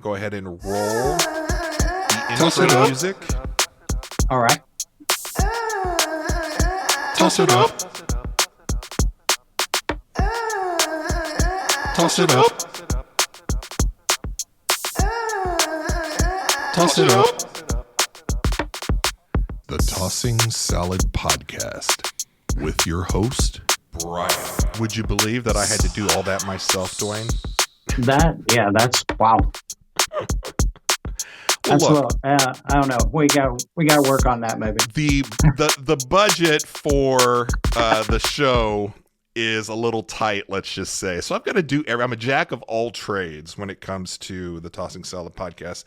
Go ahead and roll the intro music. All right. Toss it up. Toss it up. Toss it up. The Tossing Salad Podcast with your host, Brian. Would you believe that I had to do all that myself, Duane? That's wow. That's look, I don't know. We got to work on that maybe. The budget for the show is a little tight, let's just say. So I've got to do I'm a jack of all trades when it comes to the Tossing Salad Podcast.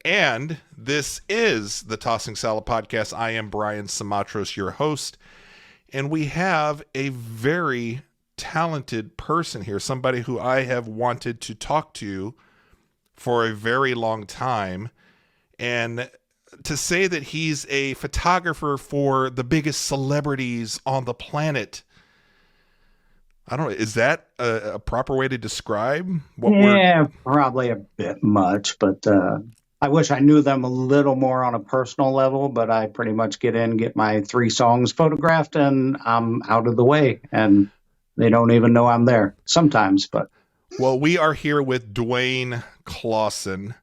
And this is the Tossing Salad Podcast. I am Brian Simatros, your host. And we have a very talented person here, somebody who I have wanted to talk to for a very long time. And to say that he's a photographer for the biggest celebrities on the planet, I don't know, is that a proper way to describe what probably a bit much, but I wish I knew them a little more on a personal level, but I pretty much get my 3 songs photographed and I'm out of the way and they don't even know I'm there sometimes. But well, we are here with Duane Clawson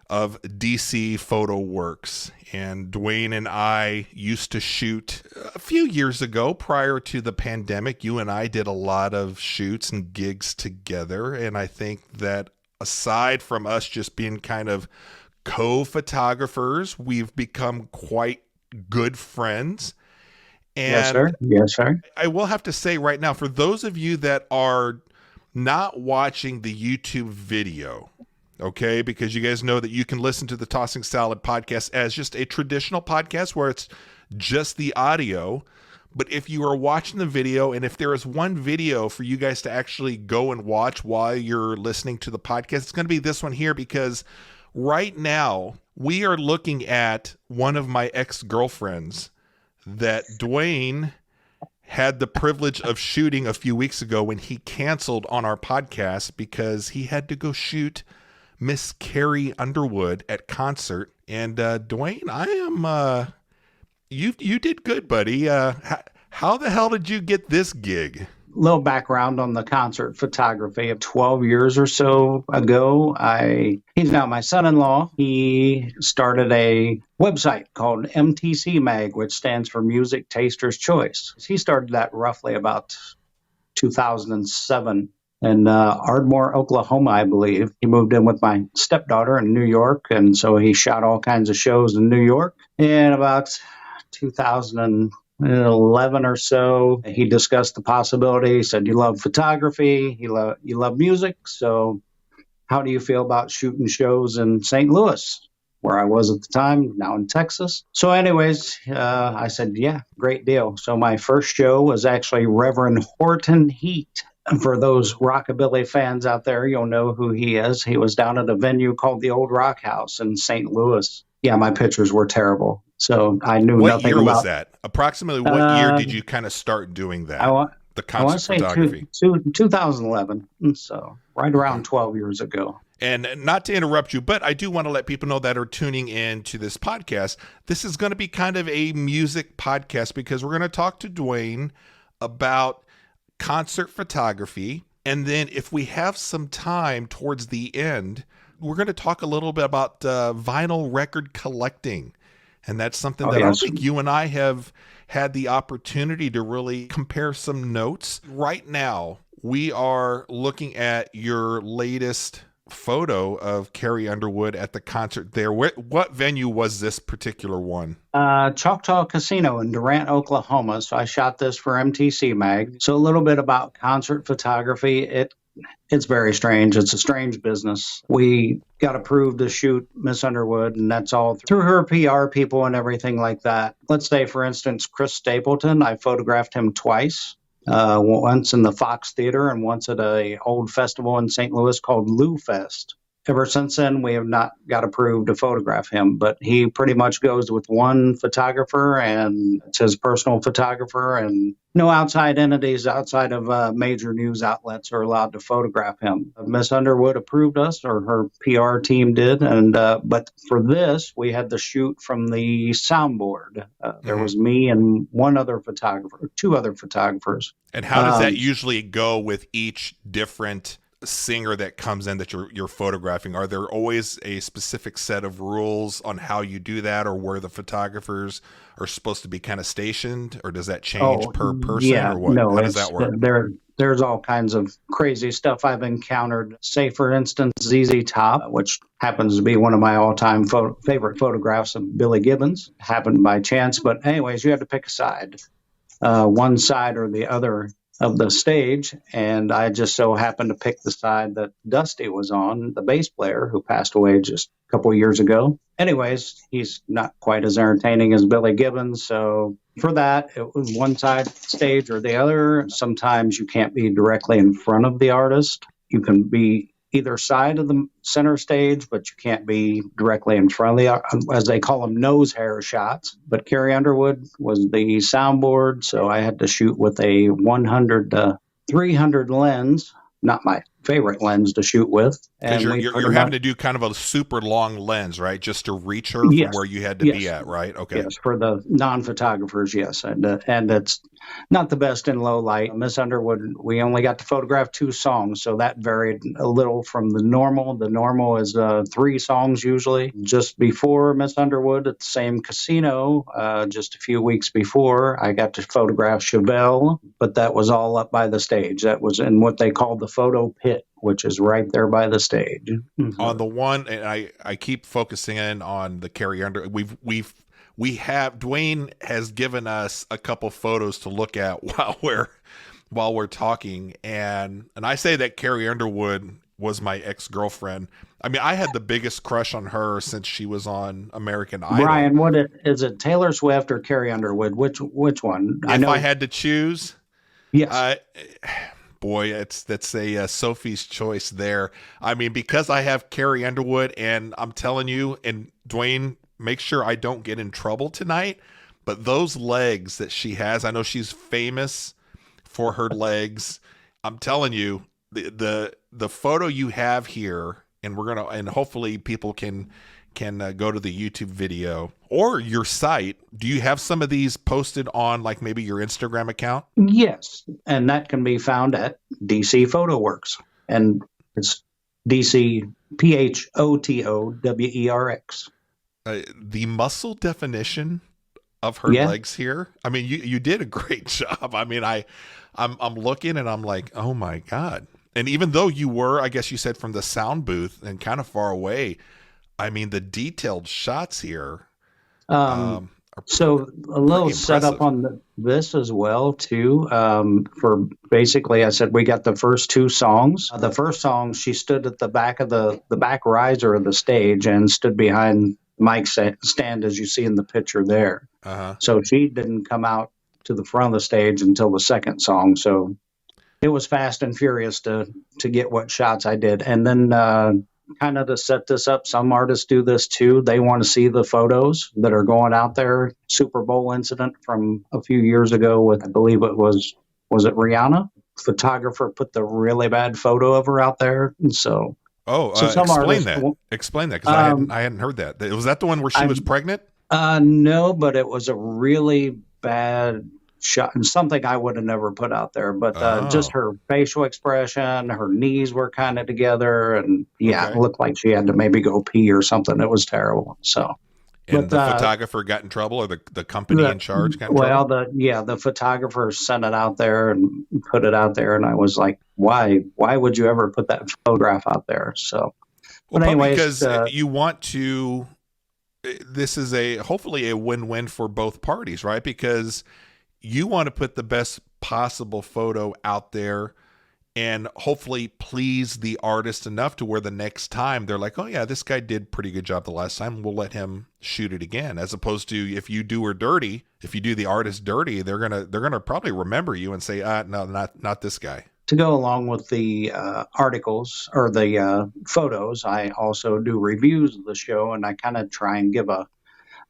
of DC Photo Works, and Duane and I used to shoot a few years ago prior to the pandemic. You and I did a lot of shoots and gigs together, and I think that aside from us just being kind of co-photographers, we've become quite good friends. And Yes, sir. I will have to say right now, for those of you that are not watching the YouTube video, okay, because you guys know that you can listen to the Tossing Salad Podcast as just a traditional podcast where it's just the audio. But if you are watching the video, and if there is one video for you guys to actually go and watch while you're listening to the podcast, it's going to be this one here, because right now we are looking at one of my ex-girlfriends that Duane had the privilege of shooting a few weeks ago when he canceled on our podcast because he had to go shoot Miss Carrie Underwood at concert. And Duane, I am you did good, buddy. How the hell did you get this gig? Little background on the concert photography. Of 12 years or so ago, he's now my son-in-law. He started a website called MTC Mag, which stands for Music Taster's Choice. He started that roughly about 2007 in Ardmore, Oklahoma, I believe. He moved in with my stepdaughter in New York, and so he shot all kinds of shows in New York. And about 2011 or so, he discussed the possibility. He said, "You love photography, you love music, so how do you feel about shooting shows in St. Louis?" Where I was at the time, now in Texas. So anyways, I said, yeah, great deal. So my first show was actually Reverend Horton Heat. And for those rockabilly fans out there, you'll know who he is. He was down at a venue called the Old Rock House in St. Louis. Yeah, my pictures were terrible. So I knew nothing about... What year was that? Approximately what year did you kind of start doing that? The concert photography? 2011. So right around 12 years ago. And not to interrupt you, but I do want to let people know that are tuning in to this podcast, this is going to be kind of a music podcast because we're going to talk to Duane about concert photography. And then if we have some time towards the end, we're going to talk a little bit about vinyl record collecting. And that's something that I don't think you and I have had the opportunity to really compare some notes. Right now, we are looking at your latest photo of Carrie Underwood at the concert there. What venue was this particular one? Choctaw Casino in Durant, Oklahoma. So I shot this for MTC Mag. So a little bit about concert photography. It's very strange. It's a strange business. We got approved to shoot Miss Underwood, and that's all through her PR people and everything like that. Let's say, for instance, Chris Stapleton, I photographed him twice. Once in the Fox Theater and once at a old festival in St. Louis called Lou Fest. ever since then, we have not got approved to photograph him, but he pretty much goes with one photographer, and it's his personal photographer, and no outside entities outside of major news outlets are allowed to photograph him. Miss Underwood approved us, or her PR team did, and but for this, we had the shoot from the soundboard. There was me and one other photographer, two other photographers. And how does that usually go with each different singer that comes in that you're photographing? Are there always a specific set of rules on how you do that, or where the photographers are supposed to be kind of stationed, or does that change per person? Yeah, or what? no, How does that work? There's all kinds of crazy stuff I've encountered. Say, for instance, ZZ Top, which happens to be one of my all-time favorite photographs of Billy Gibbons. Happened by chance, but anyways, you had to pick a side, one side or the other of the stage, and I just so happened to pick the side that Dusty was on, the bass player who passed away just a couple of years ago. Anyways, he's not quite as entertaining as Billy Gibbons, so for that, it was one side stage or the other. Sometimes you can't be directly in front of the artist. You can be either side of the center stage, but you can't be directly in front of the, as they call them, nose hair shots. But Carrie Underwood was the soundboard, so I had to shoot with a 100 to 300 lens, not my favorite lens to shoot with. Because you're having to do kind of a super long lens, right? Just to reach her from where you had to be at, right? Okay. Yes, for the non-photographers, yes. And it's not the best in low light. Miss Underwood, we only got to photograph 2 songs, so that varied a little from the normal. The normal is 3 songs usually. Just before Miss Underwood at the same casino, just a few weeks before, I got to photograph Chevelle, but that was all up by the stage. That was in what they call the photo pit, which is right there by the stage. On the one, and I keep focusing in on the Carrie Underwood. We have Duane has given us a couple photos to look at while we're talking, and I say that Carrie Underwood was my ex-girlfriend. I mean, I had the biggest crush on her since she was on American Idol. Brian, is it Taylor Swift or Carrie Underwood? Which one? If I had to choose, yes. Boy, that's a Sophie's choice there. I mean, because I have Carrie Underwood, and I'm telling you, and Duane, make sure I don't get in trouble tonight, but those legs that she has, I know she's famous for her legs. I'm telling you, the photo you have here, and hopefully people can go to the YouTube video or your site. Do you have some of these posted on like maybe your Instagram account? Yes, and that can be found at DC Photo Works, and it's DC PHOTOWERX. The muscle definition of her legs here. I mean, you did a great job. I mean, I'm looking and I'm like, oh my God. And even though you were, I guess you said from the sound booth and kind of far away, I mean, the detailed shots here. So a little setup on this as well too. For basically, I said we got the first 2 songs. The first song, she stood at the back of the back riser of the stage and stood behind the mic stand, as you see in the picture there. So she didn't come out to the front of the stage until the second song. So it was fast and furious to get what shots I did, and then. Kind of to set this up, some artists do this too. They want to see the photos that are going out there. Super Bowl incident from a few years ago with, I believe it was it Rihanna? Photographer put the really bad photo of her out there. And so explain that, because I hadn't heard that. Was that the one where she was pregnant? No, but it was a really bad shot and something I would have never put out there, but just her facial expression, her knees were kind of together, and it looked like she had to maybe go pee or something. It was terrible. So, and the photographer got in trouble, or the company in charge got in trouble? The photographer sent it out there and put it out there, and I was like, why would you ever put that photograph out there? So, well, but anyways, because you want to. This is hopefully a win-win for both parties, right? Because you want to put the best possible photo out there and hopefully please the artist enough to where the next time they're like, oh yeah, this guy did pretty good job the last time, we'll let him shoot it again. As opposed to if you do her dirty, if you do the artist dirty, they're gonna probably remember you and say, no, not this guy. to go along with the articles or the photos, I also do reviews of the show, and I kind of try and give a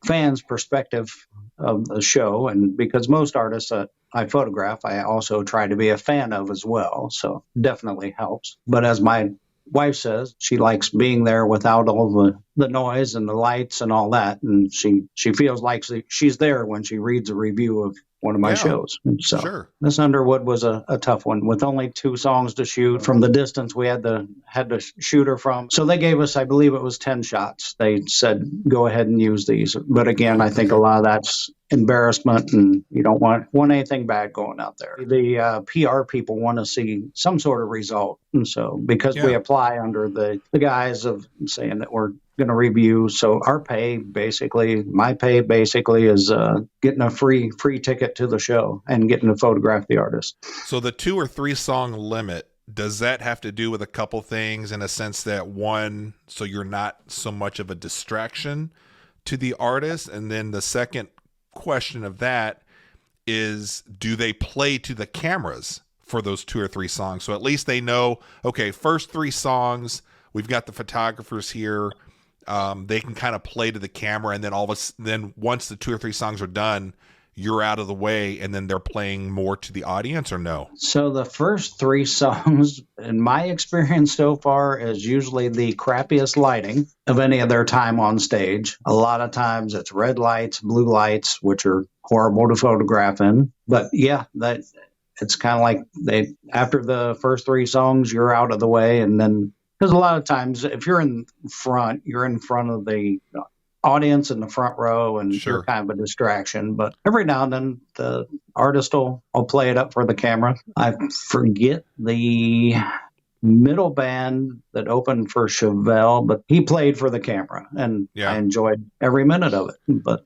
fan's perspective of the show. And because most artists that I photograph, I also try to be a fan of as well. So definitely helps. But as my wife says, she likes being there without all the noise and the lights and all that. And she feels like she's there when she reads a review of one of my shows. So sure. Miss Underwood was a tough one with only 2 songs to shoot from the distance we had to shoot her from. So they gave us, I believe it was 10 shots. They said, go ahead and use these. But again, I think a lot of that's embarrassment, and you don't want anything bad going out there. The PR people want to see some sort of result. And so because we apply under the guise of saying that we're going to review, so my pay basically is getting a free ticket to the show and getting to photograph the artist. So the 2 or 3 song limit, does that have to do with a couple things, in a sense that, one, so you're not so much of a distraction to the artist? And then the second question of that is, do they play to the cameras for those 2 or 3 songs? So at least they know, okay, first 3 songs, we've got the photographers here. They can kind of play to the camera, and then once the 2 or 3 songs are done, you're out of the way, and then they're playing more to the audience, or no? So the first 3 songs, in my experience so far, is usually the crappiest lighting of any of their time on stage. A lot of times it's red lights, blue lights, which are horrible to photograph in. But yeah, that it's kind of like after the first 3 songs, you're out of the way, and then because a lot of times if you're in front, you're in front of the audience in the front row, and you're kind of a distraction. But every now and then the artist will play it up for the camera. I forget the middle band that opened for Chevelle, but he played for the camera, and I enjoyed every minute of it. But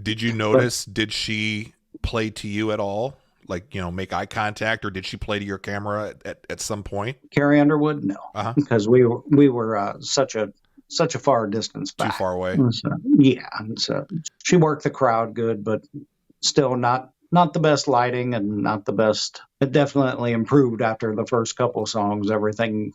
did you notice, did she play to you at all? Like, make eye contact, or did she play to your camera at some point? Carrie Underwood, no, because we were such a far distance back. Too far away. So she worked the crowd good, but still not the best lighting and not the best. It definitely improved after the first couple of songs. Everything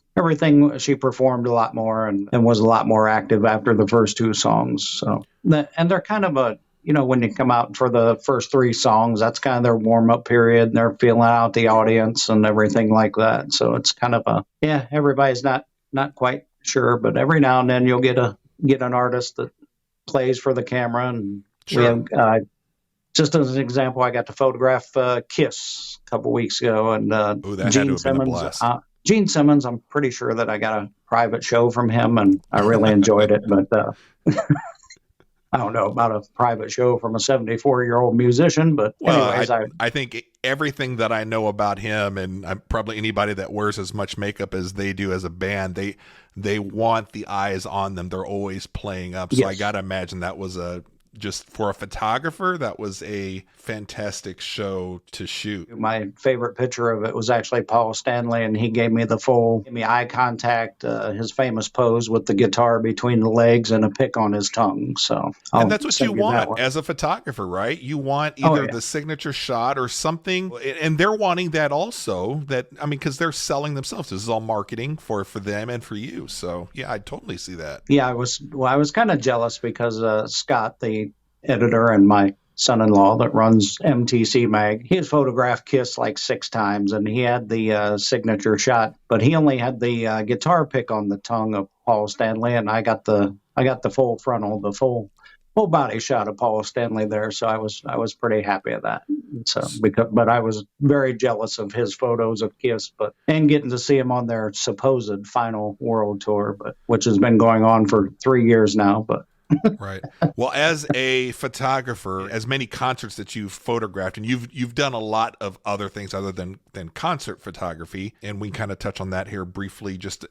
she performed a lot more and was a lot more active after the first 2 songs. So and they're kind of when you come out for the first 3 songs, that's kind of their warm-up period, and they're feeling out the audience and everything like that. So it's kind of everybody's not quite sure, but every now and then you'll get an artist that plays for the camera. And we have, just as an example, I got to photograph Kiss a couple weeks ago, and Gene Simmons. Gene Simmons, I'm pretty sure that I got a private show from him, and I really enjoyed it. But I don't know about a private show from a 74-year-old musician, but anyways, I think everything that I know about him, and probably anybody that wears as much makeup as they do as a band, they want the eyes on them. They're always playing up. So I got to imagine that was just for a photographer, that was a fantastic show to shoot. My favorite picture of it was actually Paul Stanley, and he gave me eye contact, his famous pose with the guitar between the legs and a pick on his tongue. So, and that's what you want as a photographer, right? You want either the signature shot or something, and they're wanting that also. Because they're selling themselves. This is all marketing for them and for you. So, yeah, I totally see that. Yeah, I was kind of jealous because Scott, the editor and my son-in-law that runs MTC Mag, he had photographed Kiss like 6 times, and he had the signature shot, but he only had the guitar pick on the tongue of Paul Stanley, and I got the full frontal, the full body shot of Paul Stanley there. So I was pretty happy at that. So but I was very jealous of his photos of Kiss, and getting to see him on their supposed final world tour, which has been going on for 3 years now, but. Right. Well, as a photographer, as many concerts that you've photographed, and you've done a lot of other things other than concert photography, and we can kind of touch on that here briefly just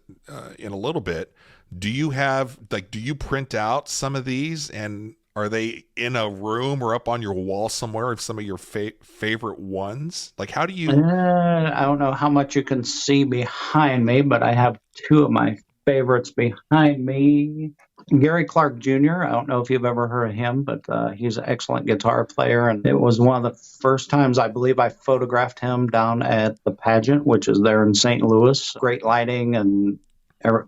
in a little bit. Do you print out some of these, and are they in a room or up on your wall somewhere of some of your favorite ones? Like, how do you... I don't know how much you can see behind me, but I have 2 of my favorites behind me. Gary Clark Jr. I don't know if you've ever heard of him, but he's an excellent guitar player. And it was one of the first times I believe I photographed him down at the pageant, which is there in St. Louis. Great lighting and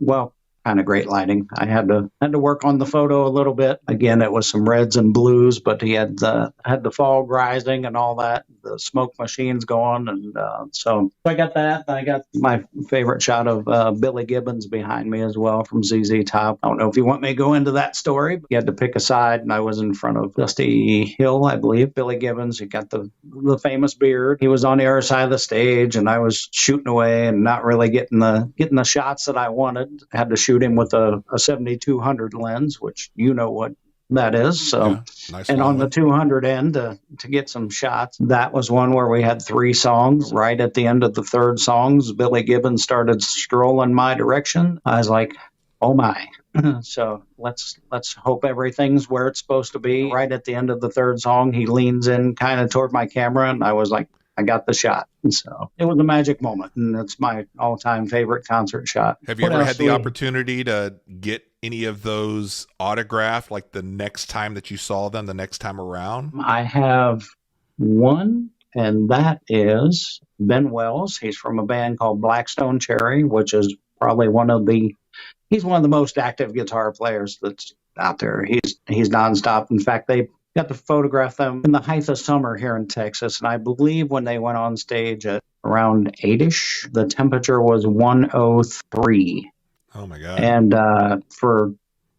well, kind of great lighting. I had to work on the photo a little bit. Again, it was some reds and blues, but he had the fog rising and all that, the smoke machines going, and so I got that. I got my favorite shot of Billy Gibbons behind me as well from ZZ Top. I don't know if you want me to go into that story, but you had to pick a side, and I was in front of Dusty Hill, I believe. Billy Gibbons, he got the famous beard. He was on the other side of the stage, and I was shooting away and not really getting the shots that I wanted. I had to shoot him with a 7200 lens, which you know what that is. So, yeah, nice. And on the 200 end to get some shots. That was one where we had 3 songs. Right at the end of the third songs, Billy Gibbons started strolling my direction. I was like, oh my. So let's hope everything's where it's supposed to be. Right at the end of the third song, he leans in kind of toward my camera, and I was like, I got the shot. And so it was a magic moment, and it's my all-time favorite concert shot. Have you ever had the opportunity to get any of those autographed, like the next time that you saw them, the next time around? I have one, and that is Ben Wells. He's from a band called Blackstone Cherry, which is probably he's one of the most active guitar players that's out there. He's nonstop. In fact, they got to photograph them in the height of summer here in Texas. And I believe when they went on stage at around 8-ish, the temperature was 103. Oh, my God. And for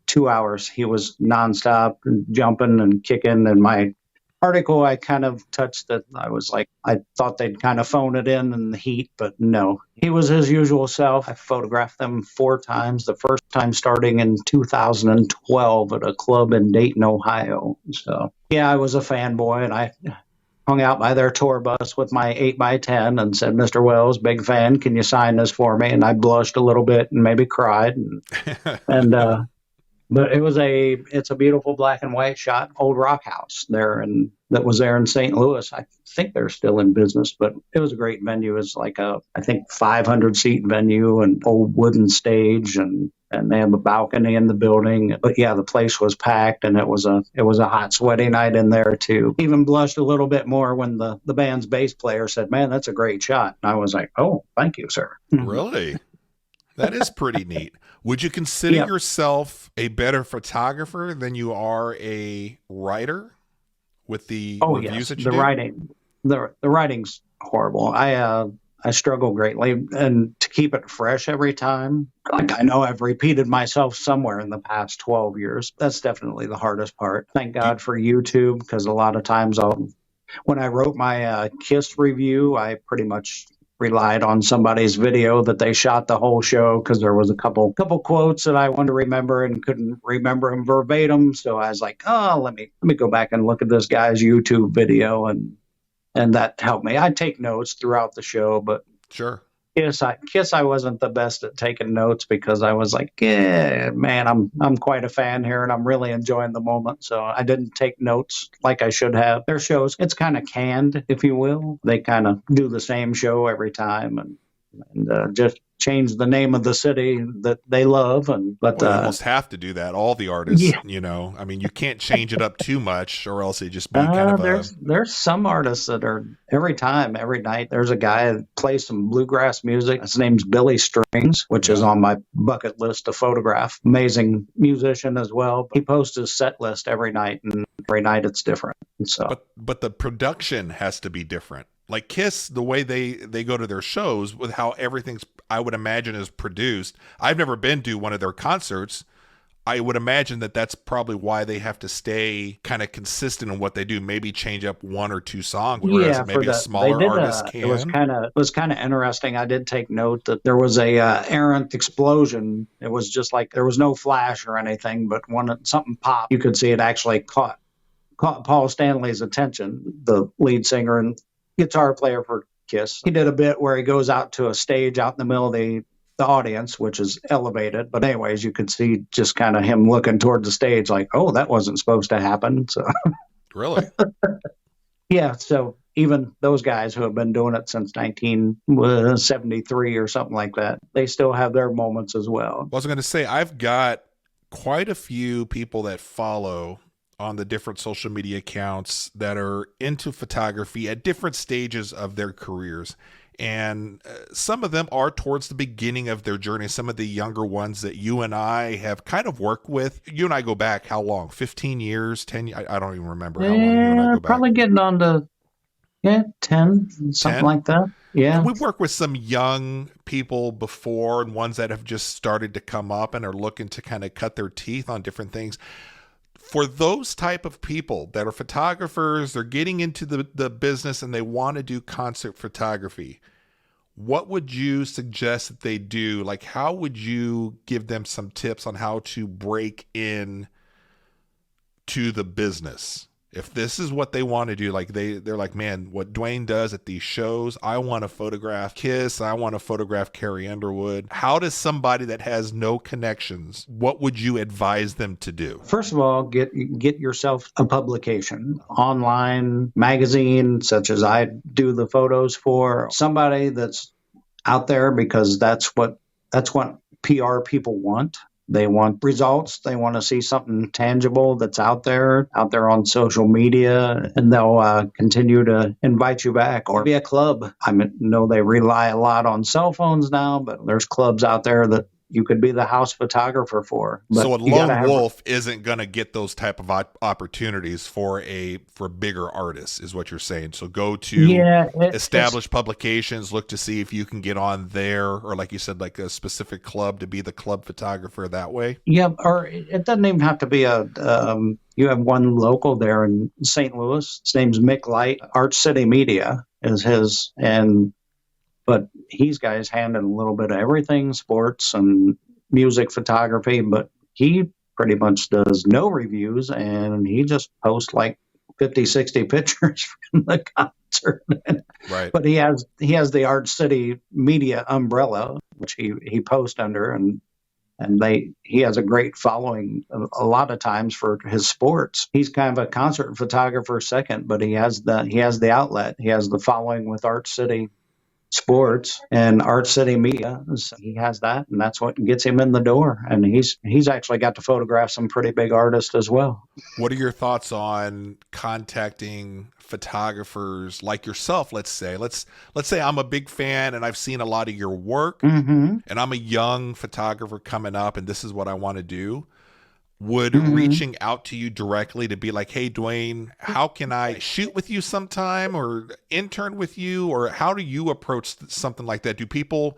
2 hours, he was nonstop jumping and kicking. And my article, I kind of touched that. I was like, I thought they'd kind of phone it in the heat, but no. He was his usual self. I photographed them 4 times. The first time starting in 2012 at a club in Dayton, Ohio. So, yeah, I was a fanboy, and I hung out by their tour bus with my 8x10 and said, Mr. Wells, big fan, can you sign this for me? And I blushed a little bit and maybe cried. But it's a beautiful black and white shot, old rock house that was there in St. Louis. I think they're still in business, but it was a great venue. It was like I think 500 seat venue and old wooden stage, and they have a balcony in the building. But yeah, the place was packed, and it was a hot, sweaty night in there too. Even blushed a little bit more when the band's bass player said, "Man, that's a great shot." And I was like, "Oh, thank you, sir." Really? That is pretty neat. Would you consider yourself a better photographer than you are a writer with the reviews that you do? The writing's horrible. I struggle greatly, and to keep it fresh every time. Like, I know I've repeated myself somewhere in the past 12 years. That's definitely the hardest part. Thank God for YouTube, because a lot of times when I wrote my Kiss review, I pretty much relied on somebody's video that they shot the whole show, because there was a couple quotes that I wanted to remember and couldn't remember them verbatim. So I was like, oh, let me go back and look at this guy's YouTube video, and that helped me. I take notes throughout the show, but sure. Kiss, I wasn't the best at taking notes, because I was like, yeah, man, I'm quite a fan here, and I'm really enjoying the moment. So I didn't take notes like I should have. Their shows, it's kind of canned, if you will. They kind of do the same show every time, and just change the name of the city that they love. But you almost have to do that. All the artists, I mean, you can't change it up too much, or else it just be kind of there's some artists that are every night. There's a guy that plays some bluegrass music. His name's Billy Strings, which is on my bucket list to photograph. Amazing musician as well. He posts his set list every night, and every night it's different. So, but the production has to be different. Like Kiss, the way they go to their shows with how everything's, I would imagine, is produced. I've never been to one of their concerts. I would imagine that that's probably why they have to stay kind of consistent in what they do. Maybe change up 1 or 2 songs, whereas maybe a smaller artist can. It was kind of interesting. I did take note that there was a errant explosion. It was just like there was no flash or anything, but when something popped, you could see it actually caught Paul Stanley's attention, the lead singer and guitar player for Kiss. He did a bit where he goes out to a stage out in the middle of the audience, which is elevated. But anyways, you could see just kind of him looking toward the stage like, oh, that wasn't supposed to happen. So really? Yeah. So even those guys who have been doing it since 1973 or something like that, they still have their moments as well. I was going to say, I've got quite a few people that follow on the different social media accounts that are into photography at different stages of their careers. And some of them are towards the beginning of their journey. Some of the younger ones that you and I have kind of worked with. You and I go back how long? 15 years? 10? I don't even remember how long you and I go back. Probably getting on to 10, something 10? like that. Yeah. And we've worked with some young people before and ones that have just started to come up and are looking to kind of cut their teeth on different things. For those type of people that are photographers, they're getting into the business and they want to do concert photography, what would you suggest that they do? Like, how would you give them some tips on how to break in to the business? If this is what they want to do, like they're like, man, what Duane does at these shows, I want to photograph Kiss, I want to photograph Carrie Underwood. How does somebody that has no connections, what would you advise them to do? First of all, get yourself a publication, online magazine, such as I do the photos for, somebody that's out there, because that's what PR people want. They want results. They want to see something tangible that's out there on social media, and they'll continue to invite you back, or be a club. I know they rely a lot on cell phones now, but there's clubs out there that you could be the house photographer for. But so a lone wolf isn't going to get those type of opportunities for bigger artists, is what you're saying. So go to established publications, look to see if you can get on there, or like you said, like a specific club to be the club photographer that way. Yeah, or it doesn't even have to be you have one local there in St. Louis. His name's Mick Light. Arch City Media is his, but he's got his hand in a little bit of everything, sports and music photography, but he pretty much does no reviews, and he just posts like 50, 60 pictures from the concert. Right. But he has the Arch City Media umbrella, which he posts under, and he has a great following a lot of times for his sports. He's kind of a concert photographer second, but he has the outlet. He has the following with Arch City Sports and Arch City Media. So he has that, and that's what gets him in the door. And he's actually got to photograph some pretty big artists as well. What are your thoughts on contacting photographers like yourself? Let's say I'm a big fan and I've seen a lot of your work, and I'm a young photographer coming up, and this is what I want to do. Would reaching out to you directly to be like, hey, Duane, how can I shoot with you sometime or intern with you? Or how do you approach something like that? Do people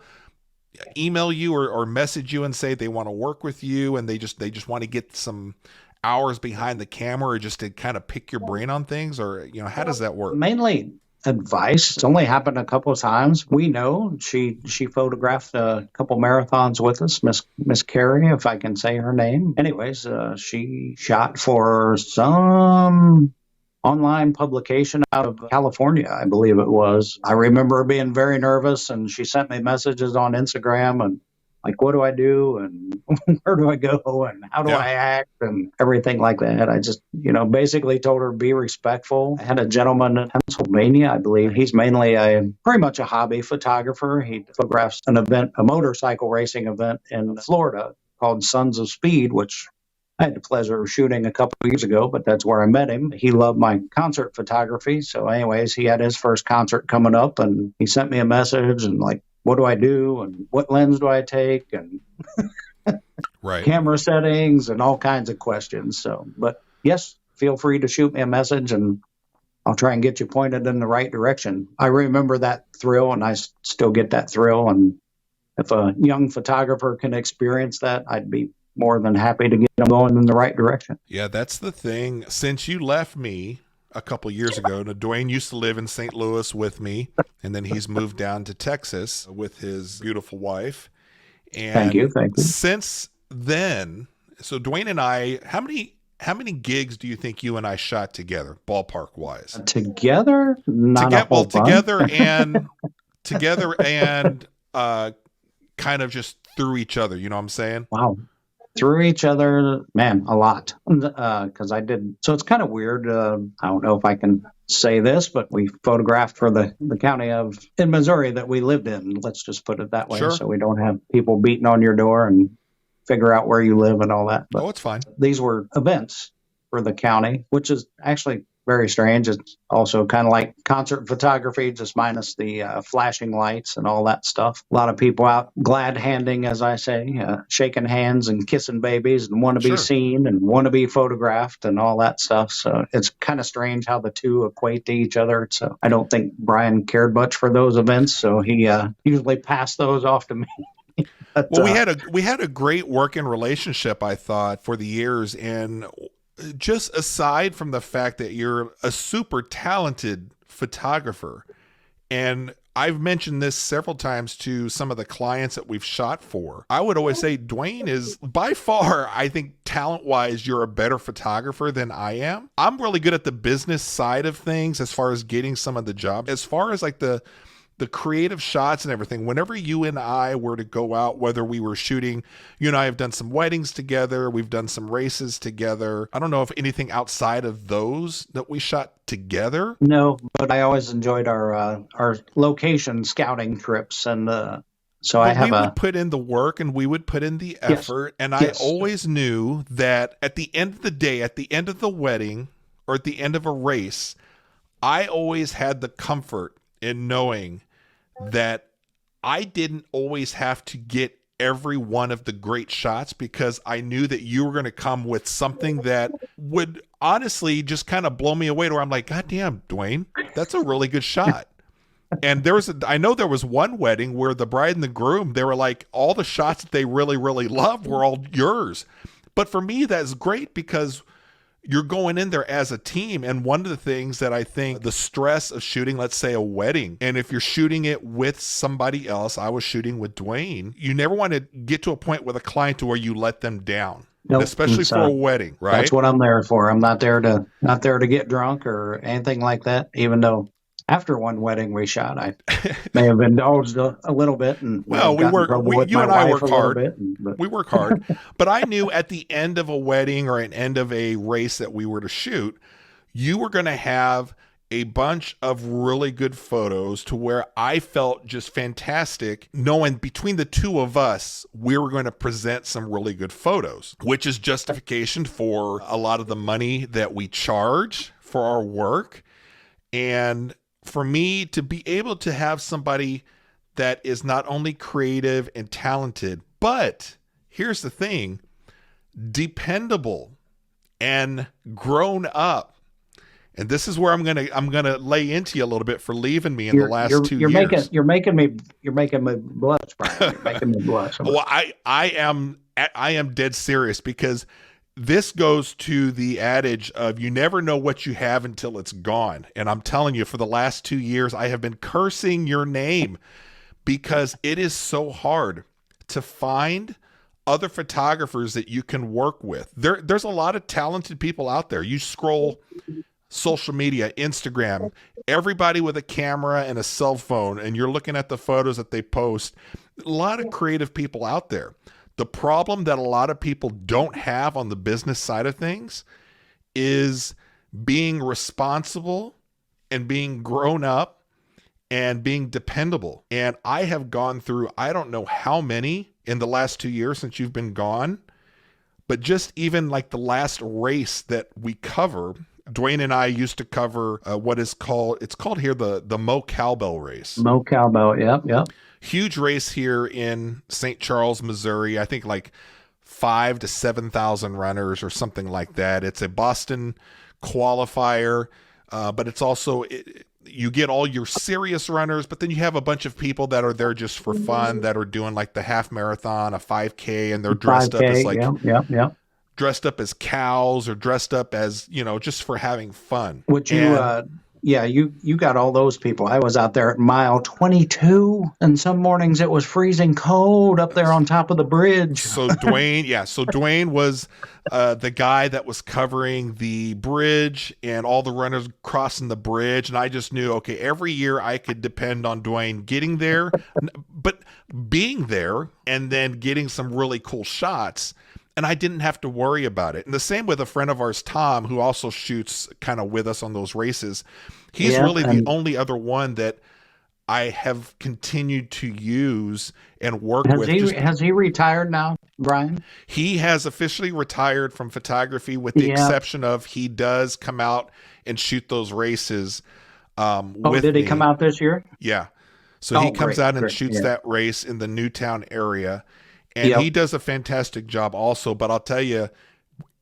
email you or message you and say they want to work with you and they just want to get some hours behind the camera, or just to kind of pick your brain on things? Or, how does that work? Mainly advice. It's only happened a couple of times. We know she photographed a couple marathons with us, Miss Carrie, if I can say her name. Anyways, she shot for some online publication out of California, I believe it was. I remember being very nervous, and she sent me messages on Instagram and like, what do I do, and where do I go, and how do I act, and everything like that. I just, basically told her, be respectful. I had a gentleman in Pennsylvania, I believe. He's mainly pretty much a hobby photographer. He photographs an event, a motorcycle racing event in Florida called Sons of Speed, which I had the pleasure of shooting a couple of years ago, but that's where I met him. He loved my concert photography. So anyways, he had his first concert coming up, and he sent me a message and like, what do I do, and what lens do I take, and camera settings, and all kinds of questions. So, but yes, feel free to shoot me a message, and I'll try and get you pointed in the right direction. I remember that thrill, and I still get that thrill. And if a young photographer can experience that, I'd be more than happy to get them going in the right direction. Yeah, that's the thing. Since you left me a couple years ago, now Duane used to live in St. Louis with me, and then he's moved down to Texas with his beautiful wife. And thank you. Since then, so Duane and I, how many gigs do you think you and I shot together, ballpark wise? Together? Not a whole bunch. Together and kind of just through each other. You know what I'm saying? Wow. Through each other, man, a lot. Because I did. So it's kind of weird. I don't know if I can say this, but we photographed for the county in Missouri that we lived in. Let's just put it that way. Sure. So we don't have people beating on your door and figure out where you live and all that. But Oh, it's fine. these were events for the county, which is actually very strange. It's also kind of like concert photography, just minus the flashing lights and all that stuff. A lot of people out glad handing, as I say, shaking hands and kissing babies and want to be Sure. seen and want to be photographed and all that stuff. So it's kind of strange how the two equate to each other. So I don't think Brian cared much for those events. So he usually passed those off to me. But, Well, we had a great working relationship, I thought, for the years. And just aside from the fact that you're a super talented photographer, and I've mentioned this several times to some of the clients that we've shot for, I would always say Duane is by far, I think talent wise, you're a better photographer than I am. I'm really good at the business side of things as far as getting some of the jobs. As far as like the creative shots and everything, whenever you and I were to go out, whether we were shooting, you and I have done some weddings together, we've done some races together. I don't know if anything outside of those that we shot together. No, but I always enjoyed our location scouting trips, and so I But we have would put in the work and we would put in the Yes. effort. And I Yes. always knew that at the end of the day, at the end of the wedding or at the end of a race, I always had the comfort in knowing that I didn't always have to get every one of the great shots, because I knew that you were going to come with something that would honestly just kind of blow me away, to where I'm like, God damn, Duane, that's a really good shot. And I know there was one wedding where the bride and the groom, they were like, all the shots that they really, really loved were all yours. But for me, that's great, because you're going in there as a team. And one of the things that I think the stress of shooting, let's say a wedding, and if you're shooting it with somebody else, I was shooting with Duane, you never want to get to a point with a client to where you let them down. Nope. Especially for a wedding, right? That's what I'm there for. I'm not there to get drunk or anything like that. Even though after one wedding we shot, I may have indulged a little bit, and well, you and I work hard. We work hard, but I knew at the end of a wedding or an end of a race that we were to shoot, you were going to have a bunch of really good photos, to where I felt just fantastic knowing between the two of us, we were going to present some really good photos, which is justification for a lot of the money that we charge for our work. And for me to be able to have somebody that is not only creative and talented, but here's the thing, dependable and grown up. And this is where I'm gonna lay into you a little bit for leaving me in the last 2 years. You're making me blush, Brian. You're making me blush. Well, I am dead serious, because this goes to the adage of you never know what you have until it's gone. And I'm telling you, for the last 2 years, I have been cursing your name, because it is so hard to find other photographers that you can work with. There's a lot of talented people out there. You scroll social media, Instagram, everybody with a camera and a cell phone, and you're looking at the photos that they post. A lot of creative people out there. The problem that a lot of people don't have on the business side of things is being responsible and being grown up and being dependable. And I have gone through, I don't know how many in the last 2 years since you've been gone, but just even like the last race that we cover, Duane and I used to cover it's called here the Mo Cowbell race. Mo Cowbell, yep. Huge race here in St. Charles, Missouri. I think like 5,000 to 7,000 runners or something like that. It's a Boston qualifier, but it's also, you get all your serious runners, but then you have a bunch of people that are there just for fun, that are doing like the half marathon, a 5K, and they're dressed 5K, up as like, dressed up as cows, or dressed up as, just for having fun. You got all those people. I was out there at mile 22, and some mornings it was freezing cold up there on top of the bridge. So Duane was the guy that was covering the bridge and all the runners crossing the bridge. And I just knew, okay, every year I could depend on Duane getting there, but being there and then getting some really cool shots. And I didn't have to worry about it. And the same with a friend of ours, Tom, who also shoots kind of with us on those races. He's really the only other one that I have continued to use and work with. Has he retired now? Brian? He has officially retired from photography, with the Yeah. exception of he does come out and shoot those races Oh, with did he me. come out this year? Yeah. So he Oh, comes great, out and great. shoots Yeah. that race in the Newtown area. And Yep. he does a fantastic job also. But I'll tell you,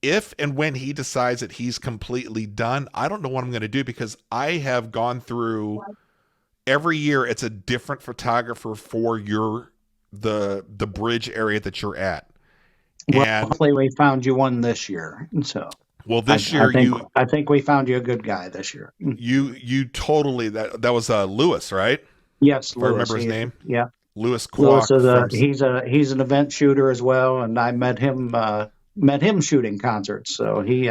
if and when he decides that he's completely done, I don't know what I'm going to do, because I have gone through every year. It's a different photographer for the bridge area that you're at. Well, And hopefully we found you one this year. So well, this year I think we found you a good guy this year. you totally, that was Lewis, right? Yes, If I Lewis. remember his name. Yeah. Lewis Lewis Kwok from he's an event shooter as well, and I met him shooting concerts. So he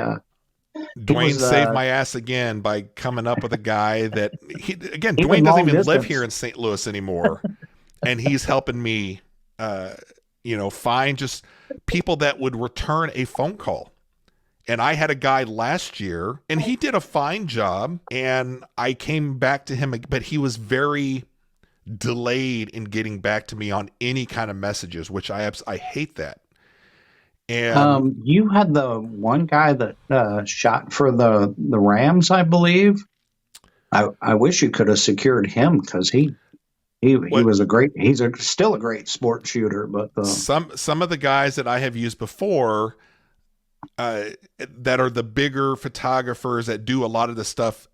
Duane was saved my ass again by coming up with a guy that even Duane doesn't long even live distance. here in St. Louis anymore, and he's helping me, find just people that would return a phone call. And I had a guy last year, and he did a fine job, and I came back to him, but he was very delayed in getting back to me on any kind of messages, which I hate that. And You had the one guy that shot for the Rams, I believe. I wish you could have secured him, because he was still a great sport shooter. But some of the guys that I have used before, that are the bigger photographers that do a lot of the stuff,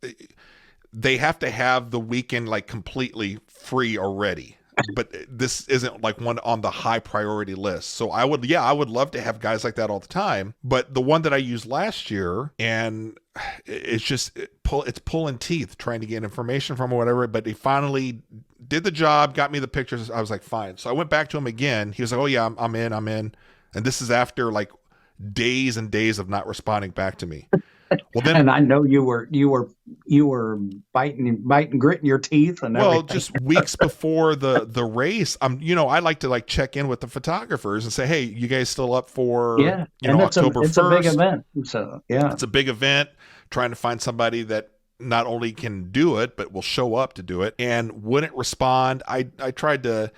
they have to have the weekend like completely free already. But this isn't like one on the high priority list. So I would love to have guys like that all the time. But the one that I used last year, and it's pulling teeth trying to get information from or whatever. But he finally did the job, got me the pictures. I was like, fine. So I went back to him again. He was like, oh yeah, I'm in. And this is after like days and days of not responding back to me. Well, then, and I know you were biting, gritting your teeth, and well, everything. just weeks before the race, I like to like check in with the photographers and say, hey, you guys still up for October 1st? It's a big event. So yeah, it's a big event. Trying to find somebody that not only can do it but will show up to do it, and wouldn't respond. I tried to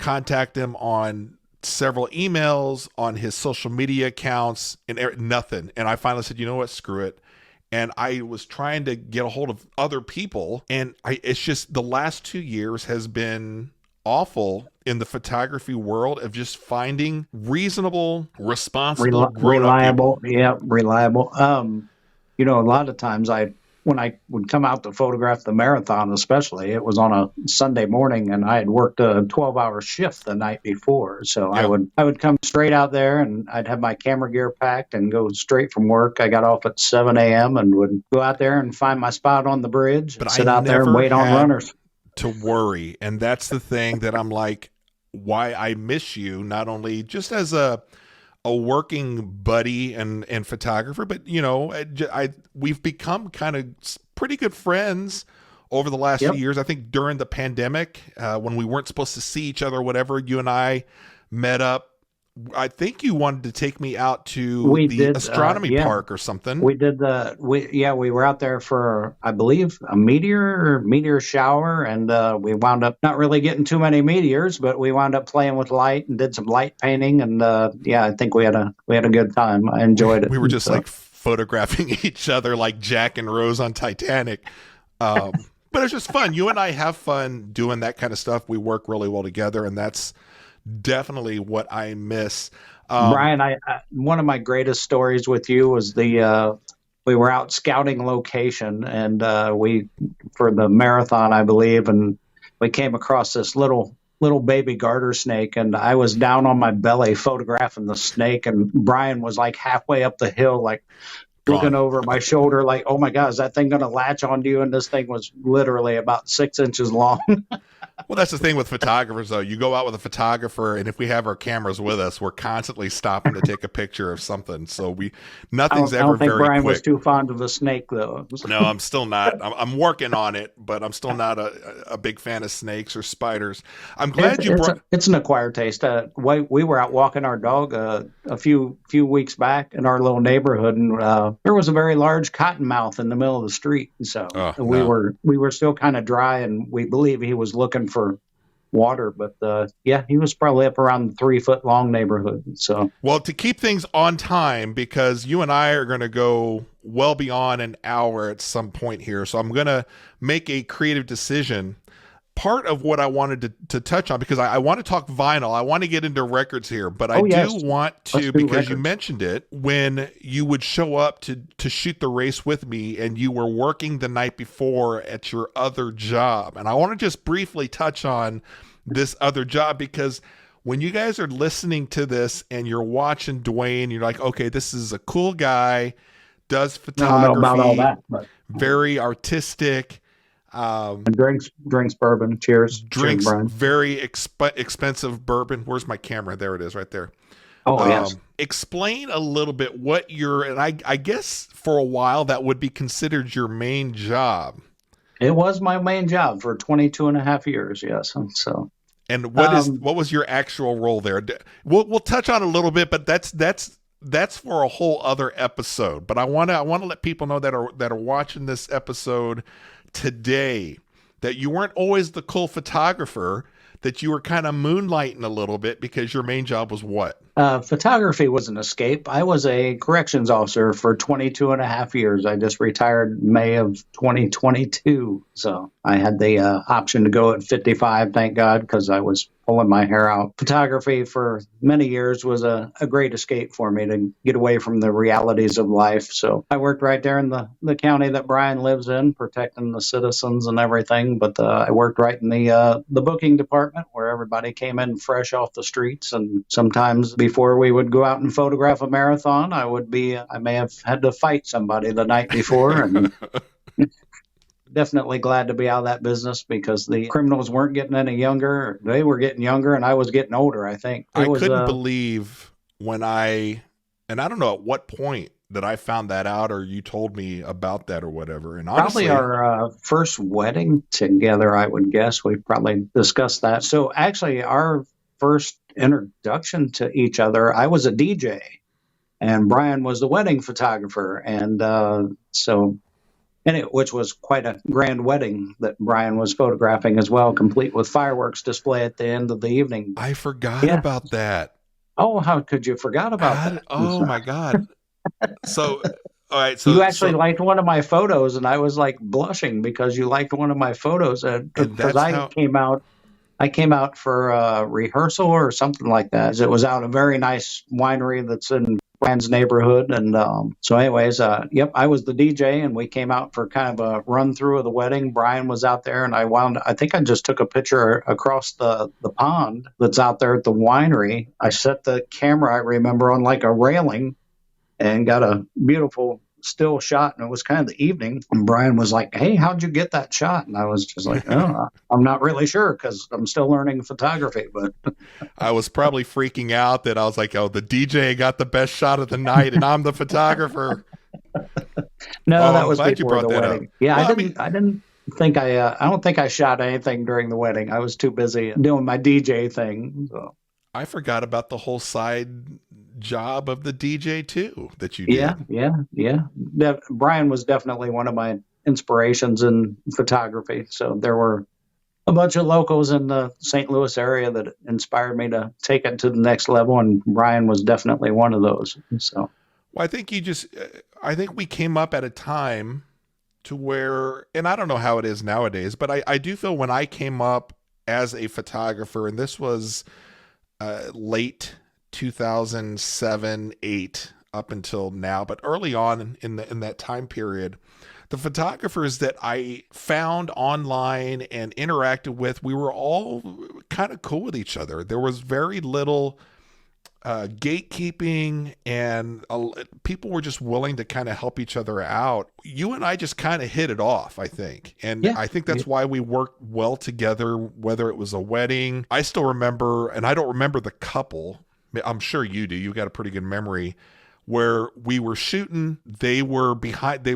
contact him on several emails, on his social media accounts, and nothing. And I finally said, you know what, screw it. And I was trying to get a hold of other people, and it's just the last 2 years has been awful in the photography world of just finding reasonable, responsible, reliable. people. Yeah, reliable. A lot of times when I would come out to photograph the marathon, especially, it was on a Sunday morning, and I had worked a 12-hour shift the night before. So Yeah. I would come straight out there, and I'd have my camera gear packed and go straight from work. I got off at 7 a.m. and would go out there and find my spot on the bridge, and sit out there and wait on runners. To worry. And that's the thing that I'm like, why I miss you, not only just as a working buddy and photographer, but we've become kind of pretty good friends over the last few years. I think during the pandemic, when we weren't supposed to see each other or whatever, you and I met up. I think you wanted to take me out to the astronomy park or something. We did we were out there for, I believe, a meteor shower, and we wound up not really getting too many meteors, but we wound up playing with light and did some light painting, and I think we had a good time. I enjoyed it. We were just like photographing each other like Jack and Rose on Titanic. But it's just fun. You and I have fun doing that kind of stuff. We work really well together, and that's definitely what I miss. Brian, one of my greatest stories with you was we were out scouting location, and we for the marathon, I believe, and we came across this little baby garter snake, and I was down on my belly photographing the snake, and Brian was like halfway up the hill, like looking over my shoulder, like, oh my God, is that thing going to latch onto you? And this thing was literally about 6 inches long. Well, that's the thing with photographers, though. You go out with a photographer, and if we have our cameras with us, we're constantly stopping to take a picture of something. So nothing's ever very quick. I don't think Brian was too fond of the snake, though. No, I'm still not. I'm working on it, but I'm still not a big fan of snakes or spiders. I'm glad it's an acquired taste. We were out walking our dog a few weeks back in our little neighborhood, and there was a very large cottonmouth in the middle of the street. So we were still kind of dry, and we believe he was looking for water. But yeah, he was probably up around the 3 foot long neighborhood. So Well, to keep things on time, because you and I are going to go well beyond an hour at some point here, so I'm going to make a creative decision. Part of what I wanted to touch on, because I want to talk vinyl, I want to get into records here, but I oh do yes, want let's to, do because you records. mentioned it, when you would show up to shoot the race with me and you were working the night before at your other job. And I want to just briefly touch on this other job, because when you guys are listening to this and you're watching Duane, you're like, okay, this is a cool guy, does I don't know about all photography, that, but very artistic, drinks bourbon. Cheers, drinks Brian. very expensive bourbon. Where's my camera? There it is, right there. Oh yes. Explain a little bit what and I guess for a while that would be considered your main job. It was my main job for 22 and a half years. Yes. So, And um, what was your actual role there? We'll touch on a little bit, but that's for a whole other episode. But I want to let people know that are watching this episode today that you weren't always the cool photographer, that you were kind of moonlighting a little bit, because your main job was what? photography was an escape. I was a corrections officer for 22 and a half years. I just retired May of 2022. So I had the option to go at 55, thank God, because I was pulling my hair out. Photography for many years was a great escape for me to get away from the realities of life. So I worked right there in the county that Brian lives in, protecting the citizens and everything. But I worked right in the booking department, where everybody came in fresh off the streets. And sometimes before we would go out and photograph a marathon, I may have had to fight somebody the night before. And definitely glad to be out of that business, because the criminals weren't getting any younger. They were getting younger, and I was getting older, I think. I couldn't believe when and I don't know at what point that I found that out, or you told me about that or whatever. And honestly, probably our first wedding together, I would guess. We probably discussed that. So actually, our first introduction to each other, I was a DJ, and Brian was the wedding photographer. And which was quite a grand wedding that Brian was photographing as well, complete with fireworks display at the end of the evening. I forgot Yeah. about that. Oh, how could you forgot about that? Oh my God. So, all right. So you actually liked one of my photos, and I was like blushing because you liked one of my photos, because I came out for a rehearsal or something like that. It was out a very nice winery that's in Brian's neighborhood. And so anyways, yep, I was the DJ, and we came out for kind of a run through of the wedding. Brian was out there, and I think I just took a picture across the pond that's out there at the winery. I set the camera, I remember, on like a railing, and got a beautiful still shot. And it was kind of the evening, and Brian was like, "Hey, how'd you get that shot?" And I was just like, "Oh, I'm not really sure, because I'm still learning photography." But I was probably freaking out that I was like, "Oh, the DJ got the best shot of the night, and I'm the photographer." No, that was glad you before brought the that wedding. up. Yeah, Well, I didn't think I don't think I shot anything during the wedding. I was too busy doing my DJ thing. So. I forgot about the whole side job of the DJ too that you did. Yeah. Brian was definitely one of my inspirations in photography. So there were a bunch of locals in the St. Louis area that inspired me to take it to the next level, and Brian was definitely one of those. So, well, I think we came up at a time to where, and I don't know how it is nowadays, but I do feel when I came up as a photographer, and this was late 2007, 8 up until now, but early on in that time period, the photographers that I found online and interacted with, we were all kind of cool with each other. There was very little gatekeeping, and people were just willing to kind of help each other out. You and I just kind of hit it off, I think. And I think that's why we worked well together, whether it was a wedding. I still remember, and I don't remember the couple. I'm sure you do. You got a pretty good memory, where we were shooting. They were behind,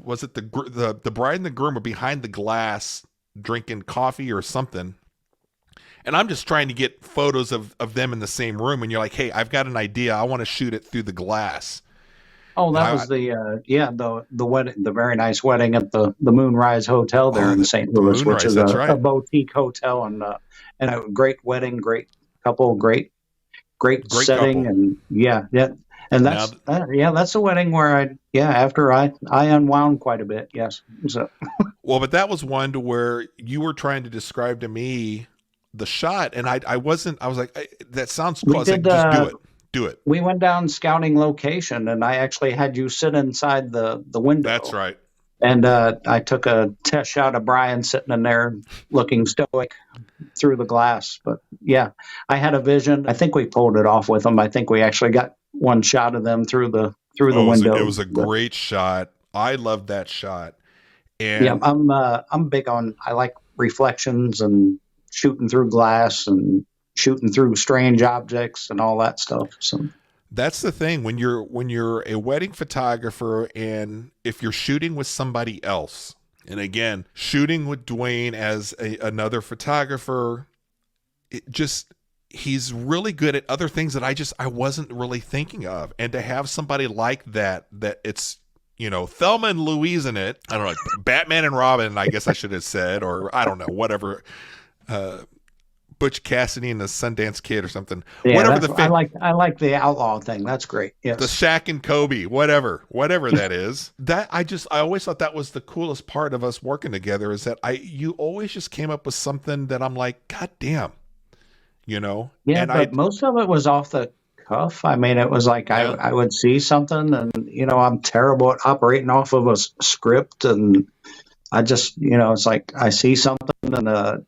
was it the bride and the groom were behind the glass drinking coffee or something. And I'm just trying to get photos of them in the same room. And you're like, "Hey, I've got an idea. I want to shoot it through the glass." Oh, And that was the wedding, the very nice wedding at the Moonrise Hotel there in St. the Louis, which Moonrise, is that's a right. boutique hotel, and a great wedding, great couple, great Great setting, couple. and yeah, and Now, that's a wedding where after I unwound quite a bit, yes. So well, but that was one to where you were trying to describe to me the shot, and I wasn't. I was like, that sounds cool. we I was like, did just do it, do it. we went down scouting location, and I actually had you sit inside the That's window. right. And I took a test shot of Brian sitting in there looking stoic through the glass. But yeah, I had a vision. I think we pulled it off with them. I think we actually got one shot of them through the Oh, it window. was a But great shot. I loved that shot. yeah, And I'm big on. I like reflections and shooting through glass and shooting through strange objects and all that stuff. So that's the thing when you're a wedding photographer, and if you're shooting with somebody else, and again, shooting with Duane as another photographer, it just he's really good at other things that I wasn't really thinking of. And to have somebody like that it's, you know, Thelma and Louise in it. I don't know, like Batman and Robin, I guess I should have said, or I don't know, whatever. Butch Cassidy and the Sundance Kid or something. yeah, Whatever I like the outlaw thing. That's great. the Yes. Shaq and Kobe, whatever that is. That I always thought that was the coolest part of us working together, is that you always just came up with something that I'm like, God damn, you know? Yeah, And but most of it was off the cuff. I mean, it was like yeah, I would see something, and I'm terrible at operating off of a script, and I just it's like I see something, and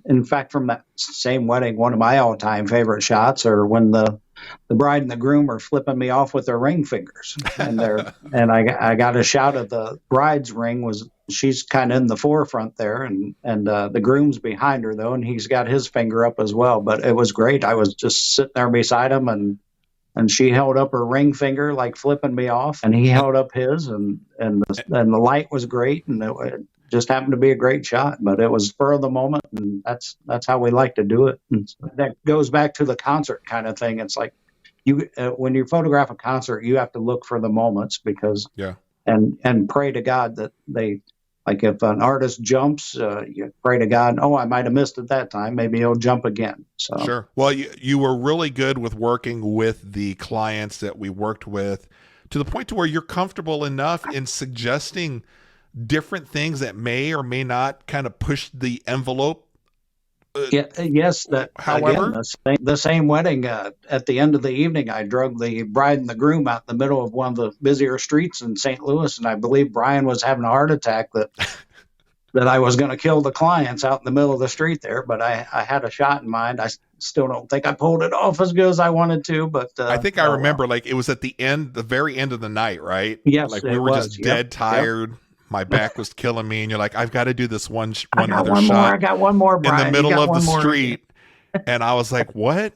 in fact, from that same wedding, one of my all-time favorite shots are when the bride and the groom are flipping me off with their ring fingers, and I got a shot of the bride's ring. She's kind of in the forefront there, and the groom's behind her though, and he's got his finger up as well. But it was great. I was just sitting there beside him, and she held up her ring finger like flipping me off, and he held up his, and the light was great, and it just happened to be a great shot. But it was spur of the moment, and that's how we like to do it. And that goes back to the concert kind of thing. It's like when you photograph a concert, you have to look for the moments, because yeah. and pray to God that they. Like if an artist jumps, you pray to God, oh, I might have missed it that time. Maybe he'll jump again. So Sure. Well, you were really good with working with the clients that we worked with, to the point to where you're comfortable enough in suggesting different things that may or may not kind of push the envelope. yeah, yes. That However, again, the same wedding. At the end of the evening, I drug the bride and the groom out in the middle of one of the busier streets in St. Louis, and I believe Brian was having a heart attack that I was going to kill the clients out in the middle of the street there. But I had a shot in mind. I still don't think I pulled it off as good as I wanted to. But I think I remember, like, it was at the very end of the night, right? Yes, like we were just dead tired. Yep. My back was killing me, and you're like, I've got to do this one I got other one shot. more. I got one more, Brian. In the middle of the more. street. And I was like, what?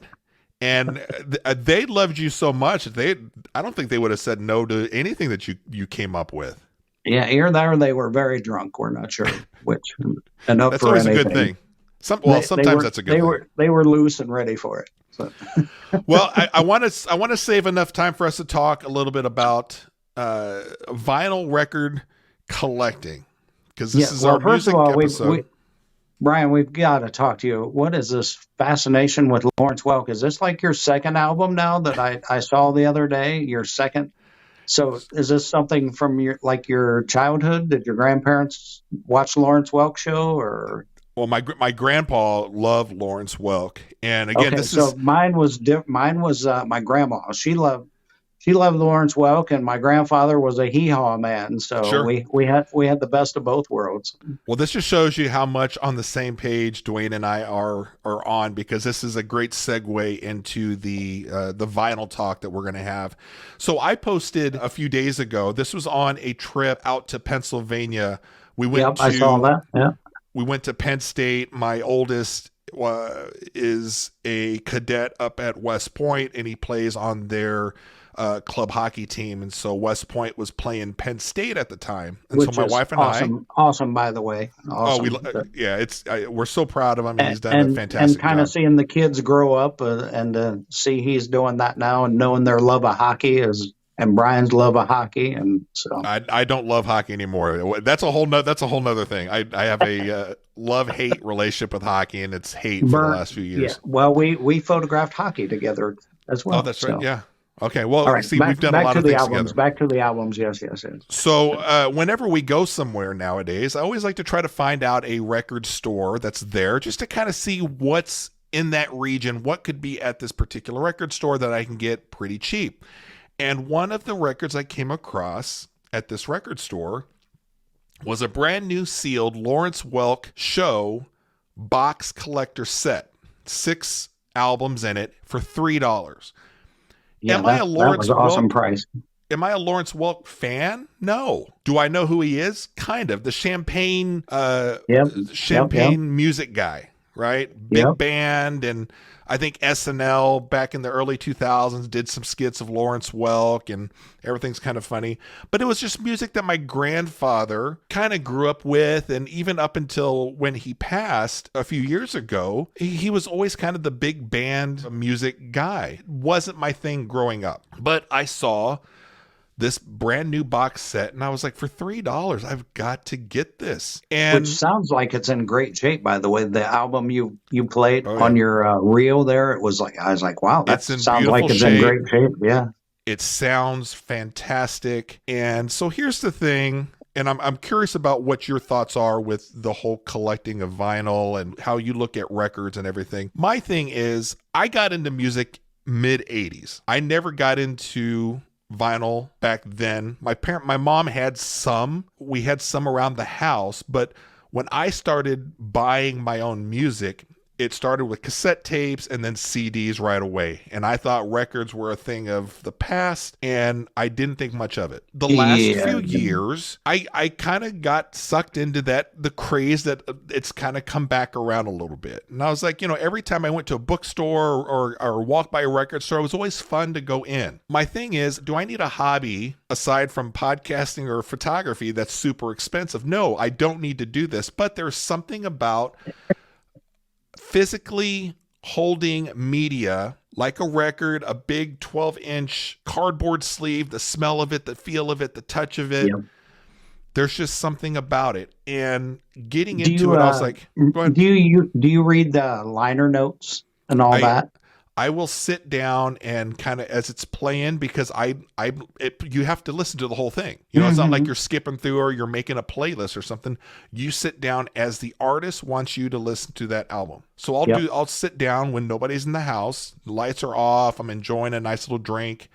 And they loved you so much. I don't think they would have said no to anything that you came up with. Yeah, here there they were very drunk. We're not sure which. And up That's for always anything. a good thing. Sometimes that's a good thing. They were loose and ready for it. So. Well, I want to save enough time for us to talk a little bit about vinyl record collecting, because this is our music episode. Brian, we've got to talk to you. What is this fascination with Lawrence Welk? Is this like your second album now that I saw the other day? Your second? So is this something from your childhood? Did your grandparents watch Lawrence Welk show, or? Well, my grandpa loved Lawrence Welk, and again, mine was my grandma. She loved Lawrence Welk, and my grandfather was a hee-haw man. So sure. we had the best of both worlds. Well, this just shows you how much on the same page Duane and I are on, because this is a great segue into the vinyl talk that we're going to have. So I posted a few days ago. This was on a trip out to Pennsylvania. We went I saw that. Yeah. We went to Penn State. My oldest is a cadet up at West Point, and he plays on their club hockey team. And so West Point was playing Penn State at the time. And Which so my wife and awesome, by the way. Awesome. We're so proud of him. And he's done a fantastic and kind job. of seeing the kids grow up and see he's doing that now, and knowing their love of hockey is and Brian's love of hockey, and so I don't love hockey anymore. That's a whole nother thing. I have a love-hate relationship with hockey, and it's hate for the last few yeah. years. Well, we photographed hockey together as well. Oh, that's right. So. Yeah. Okay. All Well, right, see, we've done a back lot to of the things albums. together. Back to the albums. Yes. So whenever we go somewhere nowadays, I always like to try to find out a record store that's there just to kind of see what's in that region, what could be at this particular record store that I can get pretty cheap. And one of the records I came across at this record store was a brand new sealed Lawrence Welk Show box collector set, 6 albums in it for $3. Yeah, Am I a Lawrence that was an awesome Welk? price. Am I a Lawrence Welk fan? No. Do I know who he is? Kind of. The Champagne Yep. music guy, right? Big Yep. band, and I think SNL back in the early 2000s did some skits of Lawrence Welk, and everything's kind of funny. But it was just music that my grandfather kind of grew up with, and even up until when he passed a few years ago, he was always kind of the big band music guy. It wasn't my thing growing up. But I saw this brand new box set, and I was like, for $3, I've got to get this. And Which sounds like it's in great shape, by the way. The album you played on your reel there, I was like, wow, that sounds like it's in great shape. Yeah. It sounds fantastic. And so here's the thing, and I'm curious about what your thoughts are with the whole collecting of vinyl and how you look at records and everything. My thing is, I got into music mid 80s. I never got into vinyl back then. My mom had some. We had some around the house, but when I started buying my own music, it started with cassette tapes and then CDs right away. And I thought records were a thing of the past, and I didn't think much of it. The last few years, I kind of got sucked into the craze that it's kind of come back around a little bit. And I was like, every time I went to a bookstore or walked by a record store, it was always fun to go in. My thing is, do I need a hobby aside from podcasting or photography that's super expensive? No, I don't need to do this, but there's something about physically holding media like a record, a big 12-inch cardboard sleeve, the smell of it, the feel of it, the touch of it. Yep. There's just something about it. And getting into it, I was like, go ahead. Do you read the liner notes and all that? I will sit down and kind of as it's playing, because you have to listen to the whole thing. It's not like you're skipping through or you're making a playlist or something. You sit down as the artist wants you to listen to that album. So I'll sit down when nobody's in the house, the lights are off, I'm enjoying a nice little drink,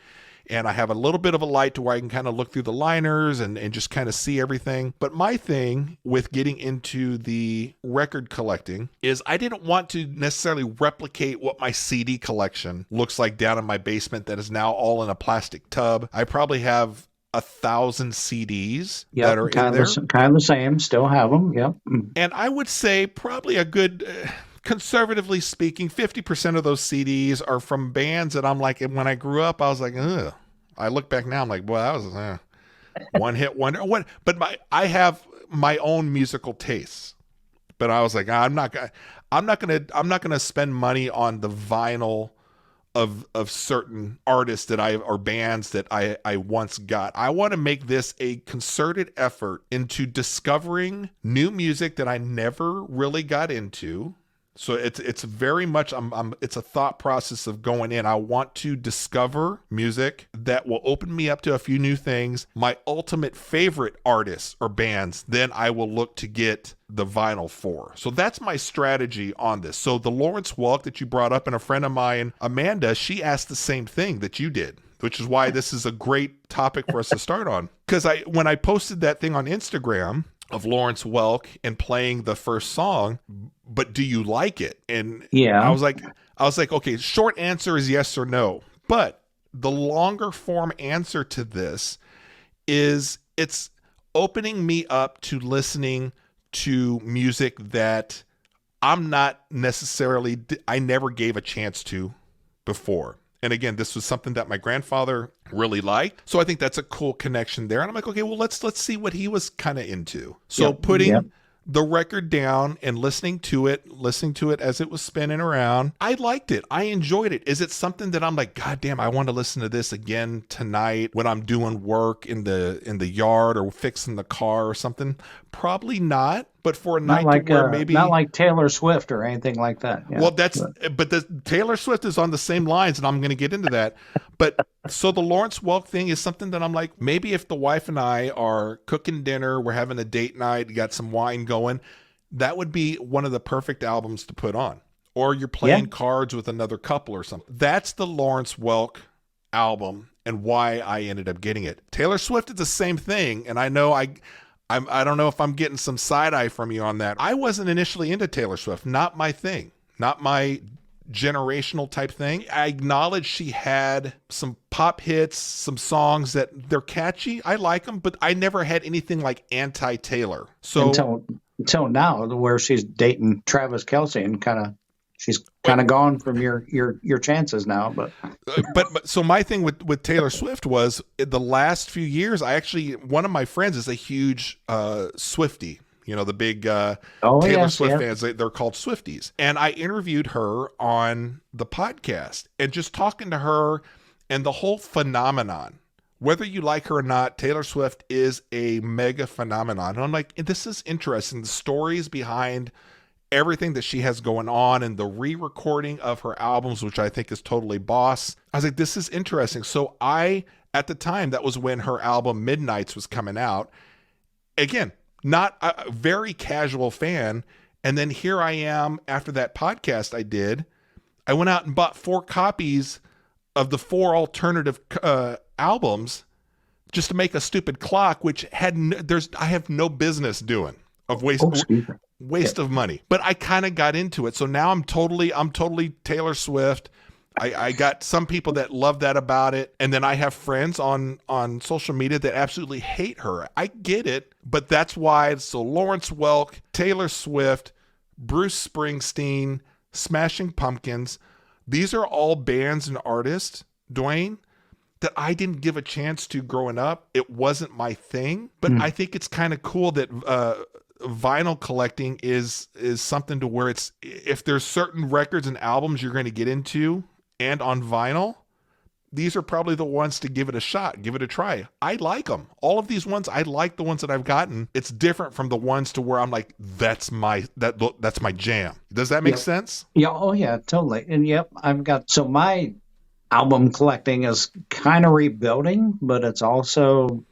and I have a little bit of a light to where I can kind of look through the liners and just kind of see everything. But my thing with getting into the record collecting is I didn't want to necessarily replicate what my CD collection looks like down in my basement that is now all in a plastic tub. I probably have 1,000 CDs that are in there. Kind of the same, still have them, yep. And I would say probably a good... conservatively speaking, 50% of those CDs are from bands that I'm like, when I grew up, I was like, ugh. I look back now, I'm like, well, that was one hit wonder. But I have my own musical tastes. But I was like, I'm not gonna spend money on the vinyl of certain artists or bands that I once got. I want to make this a concerted effort into discovering new music that I never really got into. So it's very much it's a thought process of going in. I want to discover music that will open me up to a few new things. My ultimate favorite artists or bands, then I will look to get the vinyl for. So that's my strategy on this. So the Lawrence Welk that you brought up, and a friend of mine, Amanda, she asked the same thing that you did, which is why this is a great topic for us to start on. Because when I posted that thing on Instagram of Lawrence Welk and playing the first song, but do you like it? And I was like, okay, short answer is yes or no. But the longer form answer to this is it's opening me up to listening to music that I'm not necessarily, I never gave a chance to before. And again, this was something that my grandfather really liked. So I think that's a cool connection there. And I'm like, okay, well, let's see what he was kind of into. So putting the record down and listening to it as it was spinning around. I liked it. I enjoyed it. Is it something that I'm like, God damn, I want to listen to this again tonight when I'm doing work in the yard or fixing the car or something? Probably not. But for a Not night like to where maybe not like Taylor Swift or anything like that. Yeah. Well, but the Taylor Swift is on the same lines, and I'm going to get into that. But so the Lawrence Welk thing is something that I'm like, maybe if the wife and I are cooking dinner, we're having a date night, got some wine going, that would be one of the perfect albums to put on. Or you're playing cards with another couple or something. That's the Lawrence Welk album and why I ended up getting it. Taylor Swift is the same thing, and I know I don't know if I'm getting some side eye from you on that. I wasn't initially into Taylor Swift. Not my thing. Not my generational type thing. I acknowledge she had some pop hits, some songs that they're catchy. I like them, but I never had anything like anti-Taylor. So until now, where she's dating Travis Kelce and she's kind of gone from your chances now. But so my thing with Taylor Swift was the last few years, one of my friends is a huge Swiftie, the big Taylor Swift fans, they're called Swifties. And I interviewed her on the podcast and just talking to her and the whole phenomenon. Whether you like her or not, Taylor Swift is a mega phenomenon. And I'm like, this is interesting. The stories behind everything that she has going on and the re-recording of her albums, which I think is totally boss. I was like, this is interesting. So at the time, that was when her album Midnights was coming out. Again, not a very casual fan. And then here I am after that podcast I did. I went out and bought 4 copies of the 4 alternative albums just to make a stupid clock, which I have no business doing of waste of money. But I kind of got into it. So now I'm totally Taylor Swift. I got some people that love that about it. And then I have friends on social media that absolutely hate her. I get it, but that's why. So Lawrence Welk, Taylor Swift, Bruce Springsteen, Smashing Pumpkins. These are all bands and artists, Duane, that I didn't give a chance to growing up. It wasn't my thing, but I think it's kind of cool that vinyl collecting is something to where it's, if there's certain records and albums you're going to get into and on vinyl, these are probably the ones to give it a shot, give it a try. I like them. All of these ones, I like the ones that I've gotten. It's different from the ones to where I'm like, that's my jam. Does that make sense? Yeah. Oh yeah, totally. And so my album collecting is kind of rebuilding, but it's also,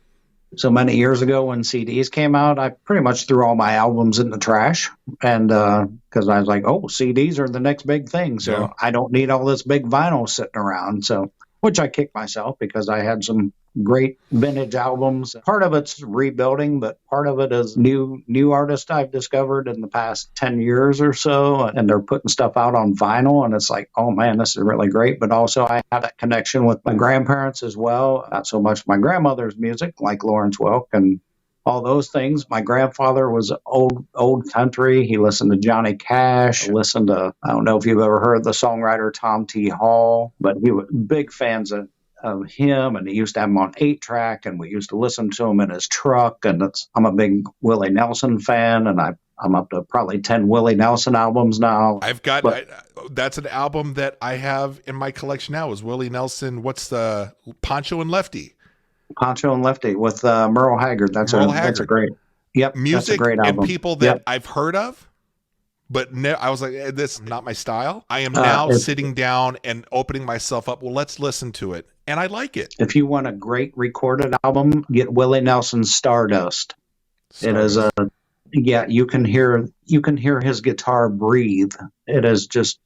so many years ago when CDs came out, I pretty much threw all my albums in the trash. And because I was like, oh, CDs are the next big thing. So I don't need all this big vinyl sitting around. So, which I kicked myself because I had some great vintage albums. Part of it's rebuilding, but part of it is new artists I've discovered in the past 10 years or so. And they're putting stuff out on vinyl. And it's like, oh man, this is really great. But also I have that connection with my grandparents as well. Not so much my grandmother's music like Lawrence Welk and all those things. My grandfather was old country. He listened to Johnny Cash, listened to, I don't know if you've ever heard the songwriter Tom T. Hall, but he was big fans of him, and he used to have him on 8-track, and we used to listen to him in his truck. And I'm a big Willie Nelson fan, and I'm up to probably 10 Willie Nelson albums now. That's an album that I have in my collection now is Willie Nelson. What's the Poncho and Lefty? Poncho and Lefty with Merle Haggard. That's a great, music, that's a great album. And people that I've heard of, but I was like, this is not my style. I am now sitting down and opening myself up. Well, let's listen to it. And I like it. If you want a great recorded album, get Willie Nelson's Stardust. It is you can hear his guitar breathe. It is just,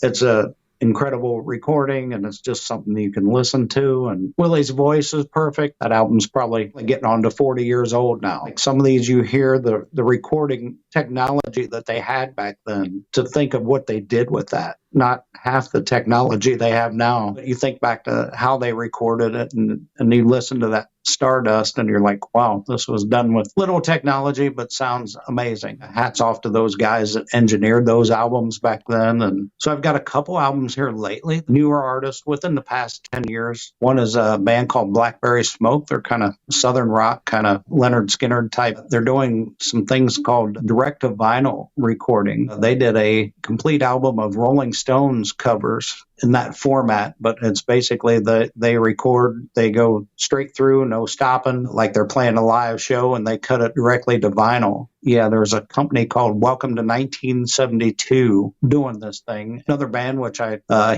it's a incredible recording, and it's just something you can listen to. And Willie's voice is perfect. That album's probably getting on to 40 years old now. Like some of these, you hear the recording technology that they had back then, to think of what they did with that. Not half the technology they have now. But you think back to how they recorded it, and you listen to that Stardust, and you're like, wow, this was done with little technology, but sounds amazing. Hats off to those guys that engineered those albums back then. And so I've got a couple albums here lately, newer artists within the past 10 years. One is a band called Blackberry Smoke. They're kind of southern rock, kind of Leonard Skinner type. They're doing some things called direct to vinyl recording. They did a complete album of Rolling Stones covers in that format, but it's basically they record, they go straight through, no stopping, like they're playing a live show, and they cut it directly to vinyl. Yeah, there's a company called Welcome to 1972 doing this thing. Another band, which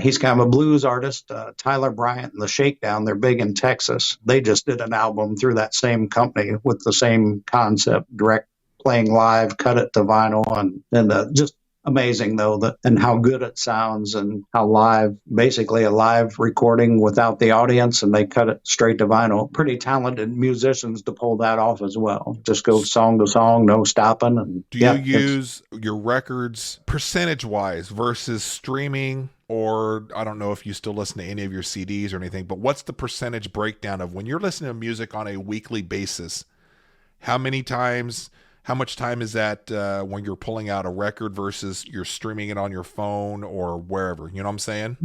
he's kind of a blues artist, Tyler Bryant and the Shakedown. They're big in Texas. They just did an album through that same company with the same concept, direct playing live, cut it to vinyl, and just amazing though, and how good it sounds, and how live, basically a live recording without the audience, and they cut it straight to vinyl. Pretty talented musicians to pull that off as well. Just go song to song, no stopping. And do you use your records percentage wise versus streaming? Or I don't know if you still listen to any of your CDs or anything, but what's the percentage breakdown of when you're listening to music on a weekly basis? How much time is that when you're pulling out a record versus you're streaming it on your phone or wherever? You know what I'm saying?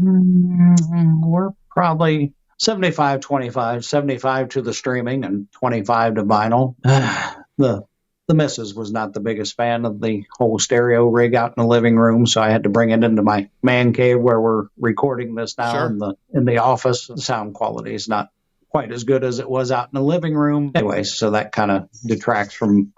We're probably 75-25, 75 to the streaming and 25 to vinyl. The missus was not the biggest fan of the whole stereo rig out in the living room, so I had to bring it into my man cave where we're recording this now. Sure. in the office. The sound quality is not quite as good as it was out in the living room. Anyway, so that kind of detracts from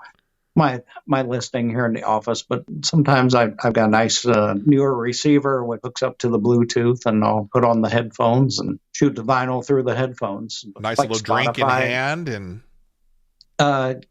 my listening here in the office. But sometimes I've got a nice newer receiver which hooks up to the Bluetooth, and I'll put on the headphones and shoot the vinyl through the headphones. Nice like little Spotify. Drink in hand and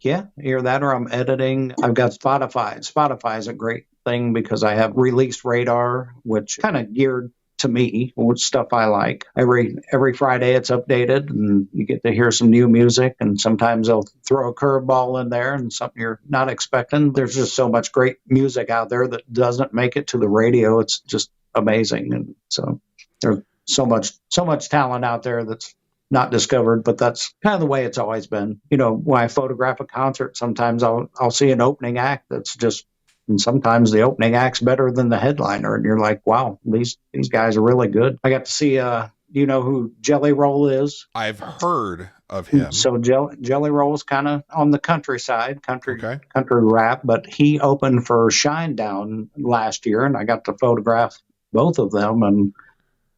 yeah, either that or I'm editing. I've got Spotify. Spotify is a great thing because I have Release Radar, which kind of geared to me, which stuff I like. Every Friday it's updated, and you get to hear some new music, and sometimes they'll throw a curveball in there and something you're not expecting. There's just so much great music out there that doesn't make it to the radio. It's just amazing. And so there's so much talent out there that's not discovered, but that's kind of the way it's always been. You know, when I photograph a concert, sometimes I'll see an opening act that's just, and sometimes the opening act's better than the headliner, and you're like, wow, these guys are really good. I got to see, you know who Jelly Roll is? I've heard of him. So Jelly Roll's kind of on the country side, country rap, but he opened for Shinedown last year, and I got to photograph both of them. And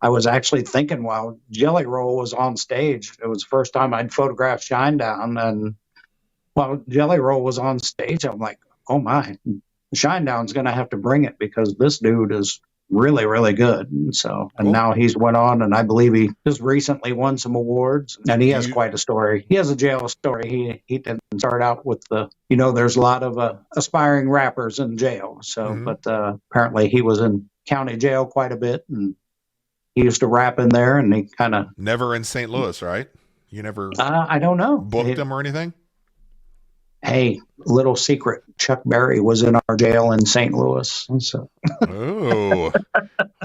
I was actually thinking while Jelly Roll was on stage, it was the first time I'd photographed Shinedown, and while Jelly Roll was on stage, I'm like, oh my, Shinedown's going to have to bring it because this dude is really, really good. And so, and now he's went on, and I believe he just recently won some awards, and he has quite a story. He has a jail story. He didn't start out with there's a lot of aspiring rappers in jail. So, but apparently he was in county jail quite a bit, and he used to rap in there, and he kind of... Never in St. Louis, right? You never... I don't know. Booked him or anything? Hey, little secret, Chuck Berry was in our jail in St. Louis. So. Oh,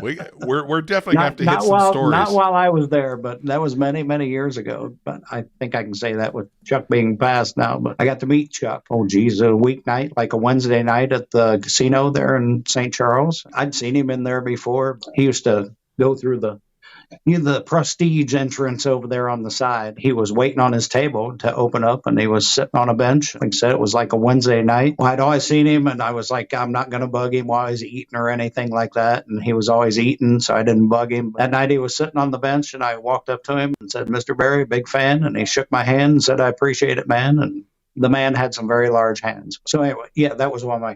we're definitely going to have to hit some stories. Not while I was there, but that was many, many years ago. But I think I can say that with Chuck being passed now. But I got to meet Chuck, a weeknight, like a Wednesday night at the casino there in St. Charles. I'd seen him in there before. He used to go through the prestige entrance over there on the side. He was waiting on his table to open up, and he was sitting on a bench. Like I said, it was like a Wednesday night. Well, I'd always seen him, and I was like, I'm not going to bug him while he's eating or anything like that. And he was always eating, so I didn't bug him. That night he was sitting on the bench, and I walked up to him and said, Mr. Berry, big fan. And he shook my hand and said, I appreciate it, man. And the man had some very large hands. So anyway, yeah, that was one of my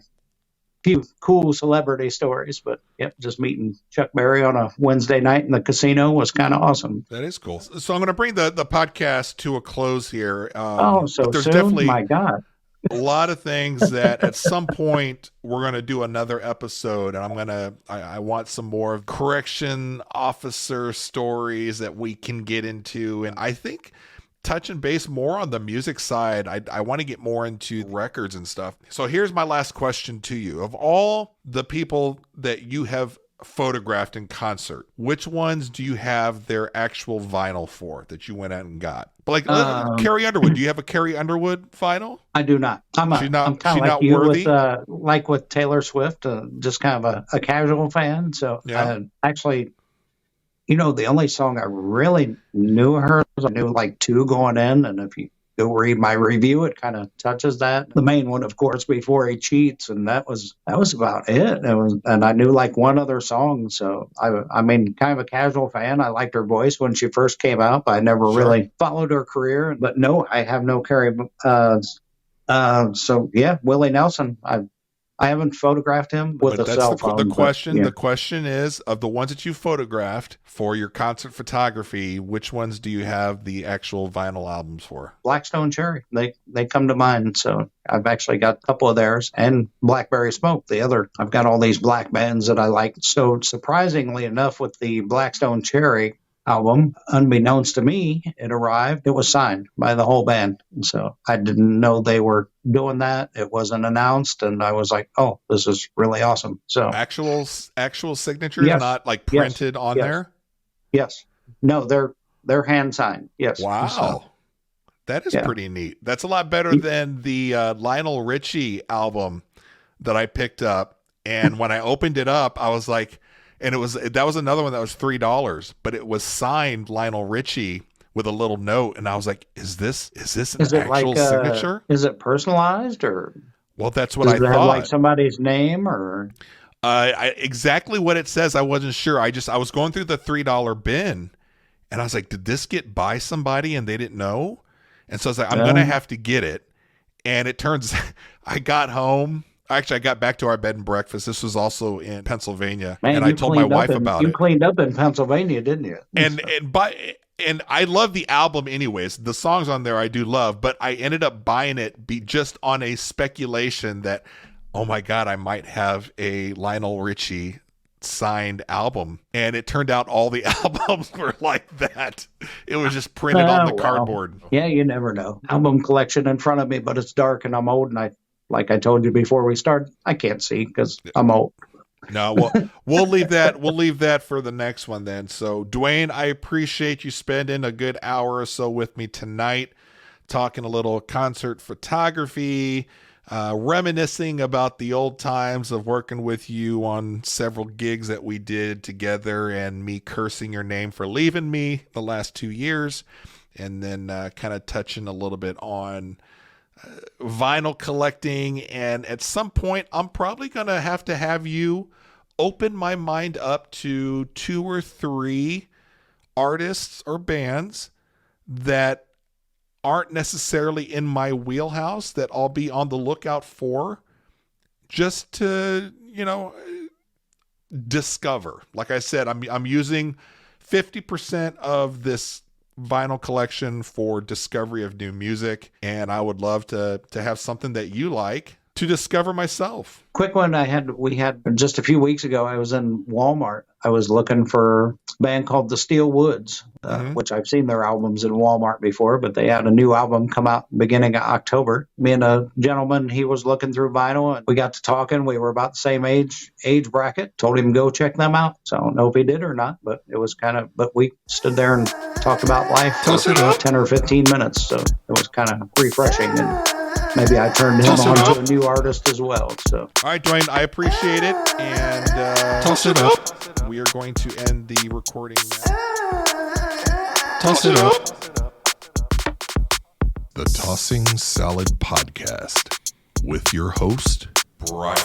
few cool celebrity stories, but yep, just meeting Chuck Berry on a Wednesday night in the casino was kind of awesome. That is cool. So I'm going to bring the podcast to a close here. So there's soon? Definitely my God. A lot of things that at some point we're going to do another episode, and I want some more correction officer stories that we can get into. And I think touching base more on the music side, I want to get more into records and stuff. So here's my last question to you. Of all the people that you have photographed in concert, which ones do you have their actual vinyl for that you went out and got? Like Carrie Underwood. Do you have a Carrie Underwood vinyl? I do not. I'm kind of like you worthy? with Taylor Swift, just kind of a casual fan. So actually, the only song I really knew her, I knew like two going in, and if you go read my review, it kind of touches that. The main one, of course, Before He Cheats, and that was about it. And I knew like one other song. So I mean, kind of a casual fan. I liked her voice when she first came out, but I never really followed her career. But no, I have no Carrie. So yeah, Willie Nelson. I haven't photographed him with a cell phone. The question is, of the ones that you photographed for your concert photography, which ones do you have the actual vinyl albums for? Blackstone Cherry. They come to mind. So I've actually got a couple of theirs, and Blackberry Smoke, the other. I've got all these black bands that I like. So surprisingly enough, with the Blackstone Cherry album, unbeknownst to me, it arrived. It was signed by the whole band. And so I didn't know they were doing that. It wasn't announced, and I was like, "Oh, this is really awesome." So actual signatures, not like printed on there. Yes, no, they're hand signed. Yes. Wow, so, that is pretty neat. That's a lot better than the Lionel Richie album that I picked up, and when I opened it up, I was like. And that was another one that was $3, but it was signed Lionel Richie with a little note, and I was like, "Is this an actual signature? Is it personalized or?" Well, that's what I thought. Have like somebody's name or? Exactly what it says. I wasn't sure. I was going through the $3 bin, and I was like, "Did this get by somebody and they didn't know?" And so I was like, "I'm gonna have to get it." And it turns, I got home. Actually, I got back to our bed and breakfast. This was also in Pennsylvania, and I told my wife about it. You cleaned up in Pennsylvania, didn't you? And I love the album anyways. The songs on there I do love, but I ended up buying it just on a speculation that, oh my God, I might have a Lionel Richie signed album. And it turned out all the albums were like that. It was just printed on the cardboard. Yeah, you never know. Album collection in front of me, but it's dark and I'm old, and like I told you before we started, I can't see because I'm old. No, we'll leave that. We'll leave that for the next one then. So, Duane, I appreciate you spending a good hour or so with me tonight, talking a little concert photography, reminiscing about the old times of working with you on several gigs that we did together, and me cursing your name for leaving me the last 2 years, and then kind of touching a little bit on vinyl collecting. And at some point I'm probably going to have you open my mind up to 2 or 3 artists or bands that aren't necessarily in my wheelhouse that I'll be on the lookout for, just to, discover. Like I said, I'm using 50% of this vinyl collection for discovery of new music, and I would love to have something that you like to discover myself. Quick one we had just a few weeks ago. I was in Walmart. I was looking for a band called the Steel Woods, which I've seen their albums in Walmart before, but they had a new album come out beginning of October. Me and a gentleman, he was looking through vinyl, and we got to talking. We were about the same age bracket. Told him to go check them out. So I don't know if he did or not, but it was but we stood there and talked about life for 10 or 15 minutes. So it was kind of refreshing, and maybe I turned him on to a new artist as well. So, all right, Duane, I appreciate it. And toss it up. We are going to end the recording now. Toss it up. The Tossing Salad Podcast with your host, Brian.